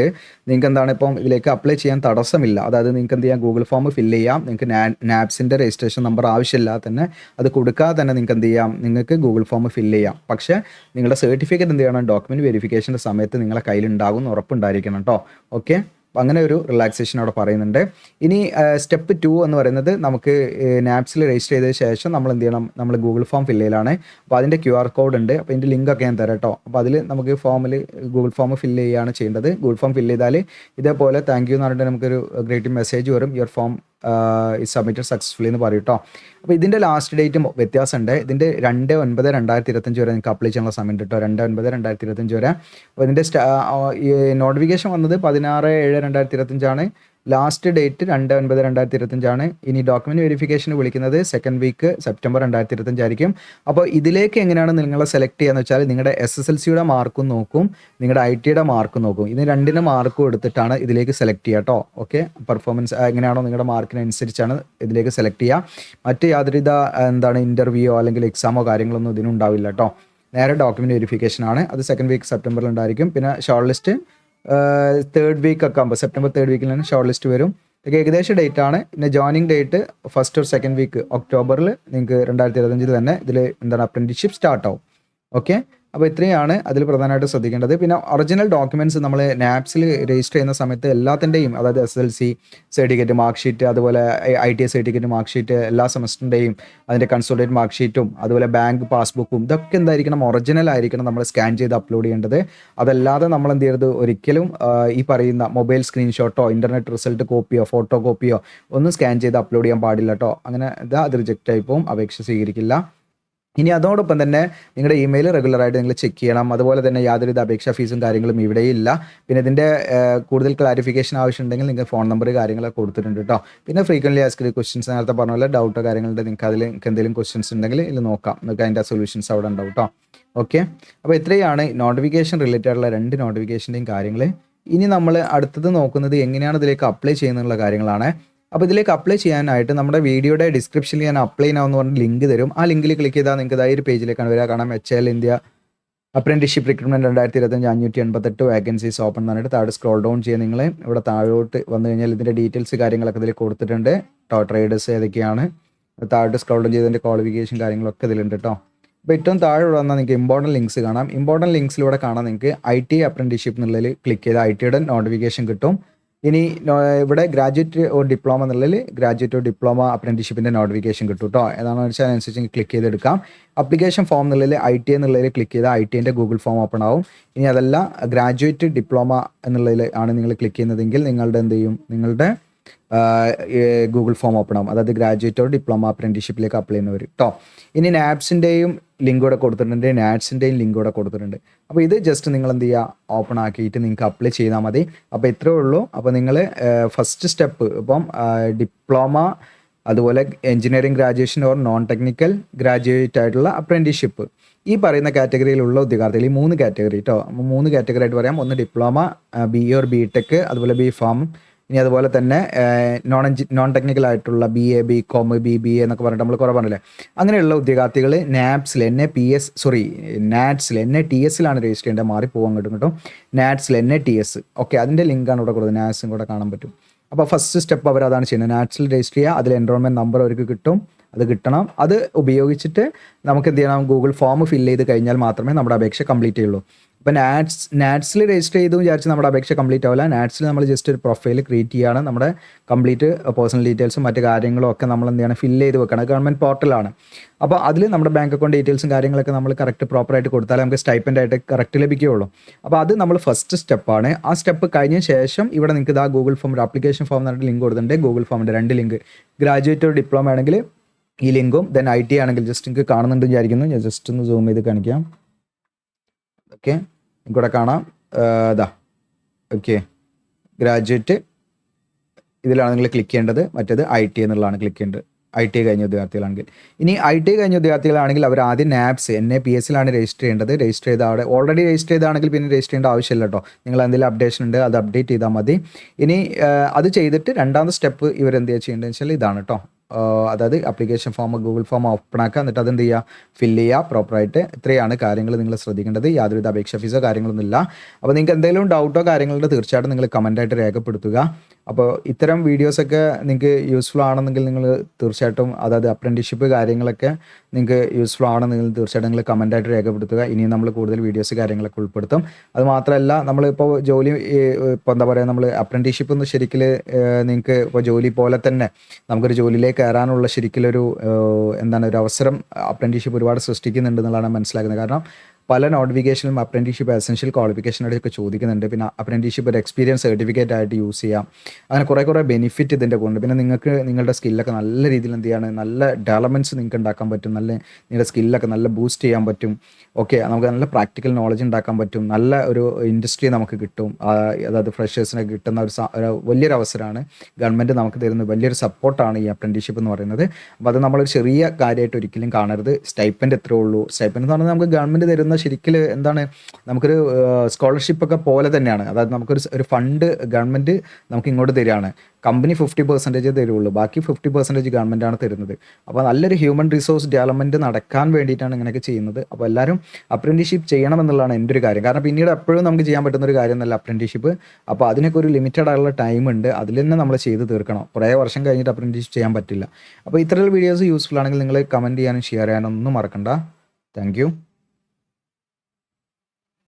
നിങ്ങൾക്ക് എന്താണ്, ഇപ്പം ഇതിലേക്ക് അപ്ലൈ ചെയ്യാൻ തടസ്സമില്ല. അതായത് നിങ്ങൾക്ക് എന്ത് ചെയ്യാം, ഗൂഗിൾ ഫോം ഫില്ല് ചെയ്യാം. നിങ്ങൾക്ക് NAPSൻ്റെ രജിസ്ട്രേഷൻ നമ്പർ ആവശ്യമില്ലാതെ തന്നെ, അത് കൊടുക്കാതെ തന്നെ നിങ്ങൾക്ക് എന്ത് ചെയ്യാം, നിങ്ങൾക്ക് ഗൂഗിൾ ഫോം ഫില്ല് ചെയ്യാം. പക്ഷേ നിങ്ങളുടെ സർട്ടിഫിക്കറ്റ് എന്ത് ചെയ്യണം, ഡോക്യുമെൻറ്റ് വെരിഫിക്കേഷൻ്റെ സമയത്ത് നിങ്ങളെ കയ്യിലുണ്ടാകും എന്ന് ഉറപ്പുണ്ടായിരിക്കണം കേട്ടോ. ഓക്കെ. അപ്പോൾ അങ്ങനെ ഒരു റിലാക്സേഷൻ അവിടെ പറയുന്നുണ്ട്. ഇനി സ്റ്റെപ്പ് 2 എന്ന് പറയുന്നത് നമുക്ക് നാപ്സിൽ രജിസ്റ്റർ ചെയ്തതിന് ശേഷം നമ്മൾ എന്ത് ചെയ്യണം, നമ്മൾ ഗൂഗിൾ ഫോം ഫില്ല് ചെയ്യലാണ്. അപ്പോൾ അതിൻ്റെ QR കോഡ് ഉണ്ട്. അപ്പോൾ ഇതിൻ്റെ ലിങ്കൊക്കെ ഞാൻ തരാം കേട്ടോ. അപ്പോൾ അതിൽ നമുക്ക് ഗൂഗിൾ ഫോം ഫില്ല് ചെയ്യുകയാണ് ചെയ്യേണ്ടത്. ഗൂഗിൾ ഫോം ഫില്ല് ചെയ്താൽ ഇതേപോലെ താങ്ക് യു എന്ന് പറഞ്ഞിട്ട് നമുക്കൊരു ഗ്രേറ്റ് മെസ്സേജ് വരും, യുവർ ഫോം ഈ സബ്മിറ്റഡ് സക്സസ്ഫുള്ളി എന്ന് പറയും കേട്ടോ. അപ്പോൾ ഇതിൻ്റെ ലാസ്റ്റ് ഡേറ്റ് വ്യത്യാസമുണ്ട്. ഇതിൻ്റെ 2/9/2025 വരെ നിങ്ങൾക്ക് അപ്ലൈ ചെയ്യാനുള്ള സമയം കേട്ടോ. 2/9/2025 വരെ. അപ്പോൾ ഇതിൻ്റെ നോട്ടിഫിക്കേഷൻ വന്നത് 16/7/2025 ലാസ്റ്റ് ഡേറ്റ് 2/9/2025. ഇനി ഡോക്യുമെന്റ് വെരിഫിക്കേഷന് വിളിക്കുന്നത് സെക്കൻഡ് വീക്ക് സെപ്റ്റംബർ 2025 ആയിരിക്കും. അപ്പോൾ ഇതിലേക്ക് എങ്ങനെയാണ് നിങ്ങളെ സെലക്ട് ചെയ്യുക എന്ന് വെച്ചാൽ നിങ്ങളുടെ SSLCയുടെ മാർക്കും നോക്കും, നിങ്ങളുടെ ITയുടെ മാർക്കും നോക്കും. ഇത് രണ്ടിന് മാർക്കും എടുത്തിട്ടാണ് ഇതിലേക്ക് സെലക്ട് ചെയ്യുക കേട്ടോ. ഓക്കെ, പെർഫോമൻസ് എങ്ങനെയാണോ നിങ്ങളുടെ മാർക്കിനനുസരിച്ചാണ് ഇതിലേക്ക് സെലക്ട് ചെയ്യുക. മറ്റ് യാതൊരുവിധ ഇൻ്റർവ്യൂയോ അല്ലെങ്കിൽ എക്സാമോ കാര്യങ്ങളൊന്നും ഇതിനുണ്ടാവില്ല കേട്ടോ. നേരെ ഡോക്യുമെന്റ് വെരിഫിക്കേഷൻ ആണ്. അത് സെക്കൻഡ് വീക്ക് സെപ്റ്റംബറിൽ ഉണ്ടായിരിക്കും. പിന്നെ ഷോർട്ട് ലിസ്റ്റ് തേർഡ് വീക്ക് ഒക്കെ ആകുമ്പോൾ സെപ്റ്റംബർ തേർഡ് വീക്കിൽ തന്നെ ഷോർട്ട് ലിസ്റ്റ് വരും. ഇതൊക്കെ ഏകദേശം ഡേറ്റ് ആണ്. പിന്നെ joining date first or second week ഒക്ടോബറിൽ നിങ്ങൾക്ക് 2025 തന്നെ ഇതിൽ അപ്രന്റീസ്ഷിപ്പ് സ്റ്റാർട്ട് ആവും. ഓക്കെ, അപ്പോൾ ഇത്രയാണ് അതിൽ പ്രധാനമായിട്ട് ശ്രദ്ധിക്കേണ്ടത്. പിന്നെ ഒറിജിനൽ ഡോക്യുമെൻറ്റ്സ് നമ്മൾ നാപ്സിൽ രജിസ്റ്റർ ചെയ്യുന്ന സമയത്ത് എല്ലാത്തിൻ്റെയും, അതായത് SSLC സർട്ടിഫിക്കറ്റ്, മാർക്ക് ഷീറ്റ്, അതുപോലെ ITA സർട്ടിഫിക്കറ്റ്, മാർക്ക് ഷീറ്റ്, എല്ലാ സെമസ്റ്ററിൻ്റെയും അതിൻ്റെ കൺസോളിഡേറ്റ് മാർക്ക് ഷീറ്റും അതുപോലെ ബാങ്ക് പാസ്ബുക്കും ഇതൊക്കെ എന്തായിരിക്കണം, ഒറിജിനൽ ആയിരിക്കണം നമ്മൾ സ്കാൻ ചെയ്ത് അപ്ലോഡ് ചെയ്യേണ്ടത്. അതല്ലാതെ നമ്മൾ എന്ത് ചെയ്യരുത്, ഒരിക്കലും ഈ പറയുന്ന മൊബൈൽ സ്ക്രീൻഷോട്ടോ ഇൻ്റർനെറ്റ് റിസൾട്ട് കോപ്പിയോ ഫോട്ടോ കോപ്പിയോ ഒന്നും സ്കാൻ ചെയ്ത് അപ്ലോഡ് ചെയ്യാൻ പാടില്ല കേട്ടോ. അങ്ങനെ അത് റിജക്റ്റ് ആയി പോകും, അപേക്ഷ സ്വീകരിക്കില്ല. ഇനി അതോടൊപ്പം തന്നെ നിങ്ങളുടെ ഇമെയിൽ റെഗുലറായിട്ട് നിങ്ങൾ ചെക്ക് ചെയ്യണം. അതുപോലെ തന്നെ യാതൊരുവിധ അപേക്ഷാ ഫീസും കാര്യങ്ങളും ഇവിടെയില്ല. പിന്നെ ഇതിൻ്റെ കൂടുതൽ ക്ലാരിഫിക്കേഷൻ ആവശ്യമുണ്ടെങ്കിൽ നിങ്ങൾക്ക് ഫോൺ നമ്പർ കാര്യങ്ങളൊക്കെ കൊടുത്തിട്ടുണ്ട് കേട്ടോ. പിന്നെ ഫ്രീക്വൻ്റ്ലി ആസ്ക്ഡ് ക്വസ്റ്റ്യൻസ് നേരത്തെ പറഞ്ഞ പോലെ ഡൗട്ടോ കാര്യങ്ങളുണ്ട്, നിങ്ങൾക്ക് എന്തെങ്കിലും ക്വസ്റ്റ്യൻസ് ഉണ്ടെങ്കിൽ ഇതിൽ നോക്കാം, നിങ്ങൾക്ക് അതിൻ്റെ സൊല്യൂഷൻസ് അവിടെ ഉണ്ടാവും കേട്ടോ. ഓക്കെ, അപ്പോൾ ഇത്രയാണ് നോട്ടിഫിക്കേഷൻ റിലേറ്റഡ് ആയിട്ടുള്ള 2 നോട്ടിഫിക്കേഷൻ്റെയും കാര്യങ്ങൾ. ഇനി നമ്മൾ അടുത്തത് നോക്കുന്നത് എങ്ങനെയാണ് ഇതിലേക്ക് അപ്ലൈ ചെയ്യുന്നുള്ള കാര്യങ്ങളാണ്. അപ്പോൾ ഇതിലേക്ക് അപ്ലൈ ചെയ്യാനായിട്ട് നമ്മുടെ വീഡിയോയുടെ ഡിസ്ക്രിപ്ഷനിൽ ഞാൻ അപ്ലൈ ചെയ്യാമെന്ന് പറഞ്ഞ ലിങ്ക് തരും. ആ ലിങ്കിൽ ക്ലിക്ക് ചെയ്താൽ നിങ്ങൾക്ക് ഒരു പേജിലേക്കാണ് വരിക. കാണാം HL India apprenticeship recruitment 2025 588 vacancies open എന്ന് പറഞ്ഞിട്ട് താഴെ സ്ക്രോൾ ഡൗൺ ചെയ്യുക. നിങ്ങൾ ഇവിടെ താഴോട്ട് വന്നു കഴിഞ്ഞാൽ ഇതിൻ്റെ ഡീറ്റെയിൽസ് കാര്യങ്ങളൊക്കെ ഇതിൽ കൊടുത്തിട്ടുണ്ട്. ട്രേഡേഴ്സ് ഏതൊക്കെയാണ്, താഴോട്ട് സ്ക്രോൾ ഡൗൺ ചെയ്തതിൻ്റെ ക്വാളിഫിക്കേഷൻ കാര്യങ്ങളൊക്കെ ഇതിലുണ്ട് കേട്ടോ. അപ്പോൾ ഏറ്റവും താഴെ വന്നാൽ നിങ്ങൾക്ക് ഇമ്പോർട്ടൻറ്റ് ലിങ്ക്സ് കാണാം. ഇമ്പോർട്ടൻറ്റ് ലിങ്ക്സിലൂടെ കാണാൻ നിങ്ങൾക്ക് IT അപ്രന്റീസ്ഷിപ്പ് എന്നുള്ളതിൽ ക്ലിക്ക് ചെയ്താൽ ITയുടെ നോട്ടിഫിക്കേഷൻ കിട്ടും. ഇനി ഇവിടെ ഗ്രാജുവേറ്റ് ഓർ ഡിപ്ലോമ എന്നുള്ളതിൽ ഗ്രാജുവേറ്റ് ഓർ ഡിപ്ലോമ അപ്രന്റീസ്ഷിപ്പിൻ്റെ നോട്ടിഫിക്കേഷൻ കിട്ടും കേട്ടോ. ഏതാണെന്ന് വെച്ചാൽ അതിനനുസരിച്ച് ക്ലിക്ക് ചെയ്തെടുക്കാം. അപ്ലിക്കേഷൻ ഫോം എന്നുള്ളതിൽ ITA എന്നുള്ളതിൽ ക്ലിക്ക് ചെയ്താൽ ITൻ്റെ ഗൂഗിൾ ഫോം ഓപ്പൺ ആവും. ഇനി അതല്ല ഗ്രാജുവേറ്റ് ഡിപ്ലോമ എന്നുള്ളതിൽ ആണ് നിങ്ങൾ ക്ലിക്ക് ചെയ്യുന്നതെങ്കിൽ നിങ്ങളുടെ എന്ത് ചെയ്യും, നിങ്ങളുടെ ഗൂഗിൾ ഫോം ഓപ്പൺ ആവും. അതായത് ഗ്രാജുവേറ്റ് ഓർ ഡിപ്ലോമ അപ്രന്റീസ്ഷിപ്പിലേക്ക് അപ്ലൈ ചെയ്യുന്നവർ കേട്ടോ. ഇനി നാപ്സിൻ്റെയും ലിങ്ക് കൂടെ കൊടുത്തിട്ടുണ്ട്, നാറ്റ്സിൻ്റെയും ലിങ്ക് കൂടെ കൊടുത്തിട്ടുണ്ട്. അപ്പോൾ ഇത് ജസ്റ്റ് നിങ്ങൾ എന്ത് ചെയ്യുക, ഓപ്പൺ ആക്കിയിട്ട് നിങ്ങൾക്ക് അപ്ലൈ ചെയ്താൽ മതി. അപ്പോൾ ഇത്രയേ ഉള്ളൂ. അപ്പോൾ നിങ്ങൾ ഫസ്റ്റ് സ്റ്റെപ്പ് ഇപ്പം ഡിപ്ലോമ, അതുപോലെ engineering graduation or non technical graduate ആയിട്ടുള്ള അപ്രന്റീസ്ഷിപ്പ്, ഈ പറയുന്ന കാറ്റഗറിയിലുള്ള ഉദ്യോഗാർത്ഥികൾ, ഈ 3 കാറ്റഗറി കേട്ടോ. 3 കാറ്റഗറി ആയിട്ട് പറയാം. ഒന്ന് ഡിപ്ലോമ, BA ഓർ BTech, അതുപോലെ BPharm. ഇനി അതുപോലെ തന്നെ നോൺ ടെക്നിക്കൽ ആയിട്ടുള്ള BA, BCom, BBA എന്നൊക്കെ പറഞ്ഞിട്ട് നമ്മൾ കുറേ പറഞ്ഞില്ലേ. അങ്ങനെയുള്ള ഉദ്യോഗാർത്ഥികൾ നാപ്സിൽ NATS-ലാണ് രജിസ്റ്റർ ചെയ്യേണ്ടത്. മാറിപ്പോകാൻ കിട്ടും. നാറ്റ്സിൽ NATS. ഓക്കെ, അതിൻ്റെ ലിങ്കാണ് ഇവിടെ കൊടുത്തത്. നാറ്റ്സും കൂടെ കാണാൻ പറ്റും. അപ്പോൾ ഫസ്റ്റ് സ്റ്റെപ്പ് അവർ അതാണ് ചെയ്യുന്നത്. നാറ്റ്സിൽ രജിസ്റ്റർ ചെയ്യുക, അതിൽ എൻറോൾമെൻറ്റ് നമ്പർ അവർക്ക് കിട്ടും, അത് കിട്ടണം. അത് ഉപയോഗിച്ചിട്ട് നമുക്ക് എന്ത് ചെയ്യണം, ഗൂഗിൾ ഫോം ഫില്ല് ചെയ്ത് കഴിഞ്ഞാൽ മാത്രമേ നമ്മുടെ അപേക്ഷ കംപ്ലീറ്റ് ചെയ്യുള്ളൂ. അപ്പോൾ നാറ്റ്സിൽ രജിസ്റ്റർ ചെയ്തു വിചാരിച്ച് നമ്മുടെ അപേക്ഷ കംപ്ലീറ്റ് ആവില്ല. നാറ്റ്സിൽ നമ്മൾ ജസ്റ്റ് ഒരു പ്രൊഫൈൽ ക്രിയേറ്റ് ചെയ്യുകയാണ്. നമ്മുടെ കംപ്ലീറ്റ് പേഴ്സണൽ ഡീറ്റെയിൽസും മറ്റു കാര്യങ്ങളും ഒക്കെ നമ്മൾ എന്ത് ചെയ്യണം, ഫില്ല് ചെയ്ത് വെക്കണം. ഗവൺമെൻറ് പോർട്ടലാണ്. അപ്പോൾ അതിൽ നമ്മുടെ ബാങ്ക് അക്കൗണ്ട് ഡീറ്റെയിൽസും കാര്യങ്ങളൊക്കെ നമ്മൾ കറക്റ്റ് പ്രോപ്പറായിട്ട് കൊടുത്താലേ നമുക്ക് സ്റ്റൈപ്പൻ്റ് ആയിട്ട് കറക്റ്റ് ലഭിക്കുകയുള്ളൂ. അപ്പോൾ അത് നമ്മൾ ഫസ്റ്റ് സ്റ്റെപ്പാണ്. ആ സ്റ്റെപ്പ് കഴിഞ്ഞ ശേഷം ഇവിടെ നിങ്ങൾക്ക് ഇതാ ഗൂഗിൾ ഫോം, ഒരു ആപ്ലിക്കേഷൻ ഫോം എന്നിട്ട് ലിങ്ക് കൊടുത്തിട്ടുണ്ട്. ഗൂഗിൾ ഫോമിൻ്റെ 2 ലിങ്ക്, ഗ്രാജുവേറ്റ് ഓർ ഡിപ്ലോമ ആണെങ്കിൽ ഈ ലിങ്കും, ദെൻ IT ആണെങ്കിൽ ജസ്റ്റ് നിങ്ങൾക്ക് കാണുന്നുണ്ട് വിചാരിക്കുന്നു. ഞാൻ ജസ്റ്റ് ഒന്ന് സൂം ചെയ്ത് കാണിക്കാം. ഓക്കെ, ഇവിടെ കാണാം. ഓക്കെ, ഗ്രാജുവേറ്റ് ഇതിലാണ് നിങ്ങൾ ക്ലിക്ക് ചെയ്യേണ്ടത്. മറ്റേത് IT എന്നുള്ളതാണ് ക്ലിക്ക് ചെയ്യേണ്ടത്. IT കഴിഞ്ഞ ഉദ്യോഗാർത്ഥികളാണെങ്കിൽ. ഇനി IT കഴിഞ്ഞ ഉദ്യോഗാർത്ഥികളാണെങ്കിൽ അവർ ആദ്യം NAPS NAPS-ലാണ് രജിസ്റ്റർ ചെയ്യേണ്ടത്. രജിസ്റ്റർ ചെയ്ത അവിടെ ഓൾറെഡി രജിസ്റ്റർ ചെയ്താണെങ്കിൽ പിന്നെ രജിസ്റ്റർ ചെയ്യേണ്ട ആവശ്യമില്ല കേട്ടോ. നിങ്ങൾ എന്തെങ്കിലും അപ്ഡേഷൻ ഉണ്ട് അത് അപ്ഡേറ്റ് ചെയ്താൽ മതി. ഇനി അത് ചെയ്തിട്ട് രണ്ടാമത്തെ സ്റ്റെപ്പ് ഇവരെന്ത് ചെയ്യേണ്ടതെന്ന് വെച്ചാൽ ഇതാണ് കേട്ടോ. അതായത് application form, Google form open ആക്കുക, എന്നിട്ട് അതെന്ത് ചെയ്യുക, ഫില്ല് ചെയ്യുക പ്രോപ്പറായിട്ട്. ഇത്രയാണ് കാര്യങ്ങൾ നിങ്ങൾ ശ്രദ്ധിക്കേണ്ടത്. യാതൊരുവിധ അപേക്ഷ ഫീസോ കാര്യങ്ങളൊന്നുമില്ല. അപ്പോൾ നിങ്ങൾക്ക് എന്തെങ്കിലും ഡൗട്ടോ കാര്യങ്ങളുണ്ട് തീർച്ചയായിട്ടും നിങ്ങൾ കമൻറ്റായിട്ട് രേഖപ്പെടുത്തുക. അപ്പോൾ ഇത്തരം വീഡിയോസൊക്കെ നിങ്ങൾക്ക് യൂസ്ഫുൾ ആണെന്നെങ്കിൽ നിങ്ങൾ തീർച്ചയായിട്ടും അതായത് അപ്രൻറ്റീഷിപ്പ് കാര്യങ്ങളൊക്കെ നിങ്ങൾക്ക് യൂസ്ഫുൾ ആണെന്നെങ്കിൽ തീർച്ചയായിട്ടും നിങ്ങൾ കമൻറ്റായിട്ട് രേഖപ്പെടുത്തുക. ഇനിയും നമ്മൾ കൂടുതൽ വീഡിയോസ് കാര്യങ്ങളൊക്കെ ഉൾപ്പെടുത്തും. അത് മാത്രമല്ല നമ്മളിപ്പോൾ ജോലി ഇപ്പോൾ എന്താ പറയുക നമ്മൾ അപ്രൻറ്റീഷിപ്പ് എന്ന് ശരിക്കും നിങ്ങൾക്ക് ഇപ്പോൾ ജോലി പോലെ തന്നെ നമുക്കൊരു ജോലിയിലേക്ക് കയറാനുള്ള ശരിക്കുള്ളൊരു എന്താണ് ഒരു അവസരം അപ്രൻറ്റീഷിപ്പ് ഒരുപാട് സൃഷ്ടിക്കുന്നുണ്ട് എന്നുള്ളതാണ് മനസ്സിലാക്കുന്നത്. കാരണം പല നോട്ടിഫിക്കേഷനിലും അപ്രൻറ്റീഷിപ്പ് എസെൻഷ്യൽ ക്വാളിഫിക്കേഷനായിട്ടൊക്കെ ചോദിക്കുന്നുണ്ട്. പിന്നെ അപ്രൻറ്റീഷിപ്പ് ഒരു എക്സ്പീരിയൻസ് സർട്ടിഫിക്കറ്റ് ആയിട്ട് യൂസ് ചെയ്യാം. അങ്ങനെ കുറേ ബെനിഫിറ്റ് ഇതിൻ്റെ കൊണ്ട്. പിന്നെ നിങ്ങൾക്ക് നിങ്ങളുടെ സ്കില്ലൊക്കെ നല്ല രീതിയിൽ എന്ത് ചെയ്യാണ് നല്ല ഡെവലപ്മെൻറ്റ്സ് നിങ്ങൾക്ക് ഉണ്ടാക്കാൻ പറ്റും. നല്ല നിങ്ങളുടെ സ്കില്ലൊക്കെ നല്ല ബൂസ്റ്റ് ചെയ്യാൻ പറ്റും. ഓക്കെ, നമുക്ക് നല്ല പ്രാക്ടിക്കൽ നോളജ് ഉണ്ടാക്കാൻ പറ്റും. നല്ല ഒരു ഇൻഡസ്ട്രി നമുക്ക് കിട്ടും. അതായത് ഫ്രഷേഴ്സിനൊക്കെ കിട്ടുന്ന ഒരു വലിയൊരു അവസരമാണ്. ഗവൺമെൻറ് നമുക്ക് തരുന്ന വലിയൊരു സപ്പോർട്ടാണ് ഈ അപ്രൻറ്റീഷിപ്പ് എന്ന് പറയുന്നത്. അപ്പോൾ അത് നമ്മളൊരു ചെറിയ കാര്യമായിട്ട് ഒരിക്കലും കാണരുത്. സ്റ്റൈപ്പൻഡ് എത്രയേ ഉള്ളൂ. സ്റ്റൈപ്പൻഡ് എന്ന് പറഞ്ഞാൽ നമുക്ക് ഗവൺമെൻറ് തരുന്ന ശരിക്കും എന്താണ് നമുക്കൊരു സ്കോളർഷിപ്പൊക്കെ പോലെ തന്നെയാണ്. അതായത് നമുക്കൊരു ഫണ്ട് ഗവൺമെൻറ് നമുക്ക് ഇങ്ങോട്ട് തരികയാണ്. കമ്പനി 50% തരുള്ളൂ, ബാക്കി 50% ഗവൺമെൻറ്റാണ് തരുന്നത്. അപ്പോൾ നല്ലൊരു ഹ്യൂമൻ റിസോഴ്സ് ഡെവലപ്മെൻറ്റ് നടക്കാൻ വേണ്ടിയിട്ടാണ് ഇങ്ങനെയൊക്കെ ചെയ്യുന്നത്. അപ്പോൾ എല്ലാവരും അപ്രൻറ്റീഷിപ്പ് ചെയ്യണമെന്നുള്ളതാണ് എൻ്റെ ഒരു കാര്യം. കാരണം പിന്നീട് എപ്പോഴും നമുക്ക് ചെയ്യാൻ പറ്റുന്ന ഒരു കാര്യം എന്നല്ല അപ്രൻറ്റീഷിപ്പ്. അപ്പോൾ അതിനൊക്കെ ഒരു ലിമിറ്റഡ് ആയിട്ടുള്ള ടൈം ഉണ്ട്. അതിൽ തന്നെ നമ്മൾ ചെയ്ത് തീർക്കണം. കുറേ വർഷം കഴിഞ്ഞിട്ട് അപ്രൻറ്റീഷിപ്പ് ചെയ്യാൻ പറ്റില്ല. അപ്പോൾ ഇത്തരം വീഡിയോസ് യൂസ്ഫുൾ ആണെങ്കിൽ നിങ്ങൾ കമൻറ്റ് ചെയ്യാനും ഷെയർ ചെയ്യാനും ഒന്നും മറക്കണ്ട. Thank you.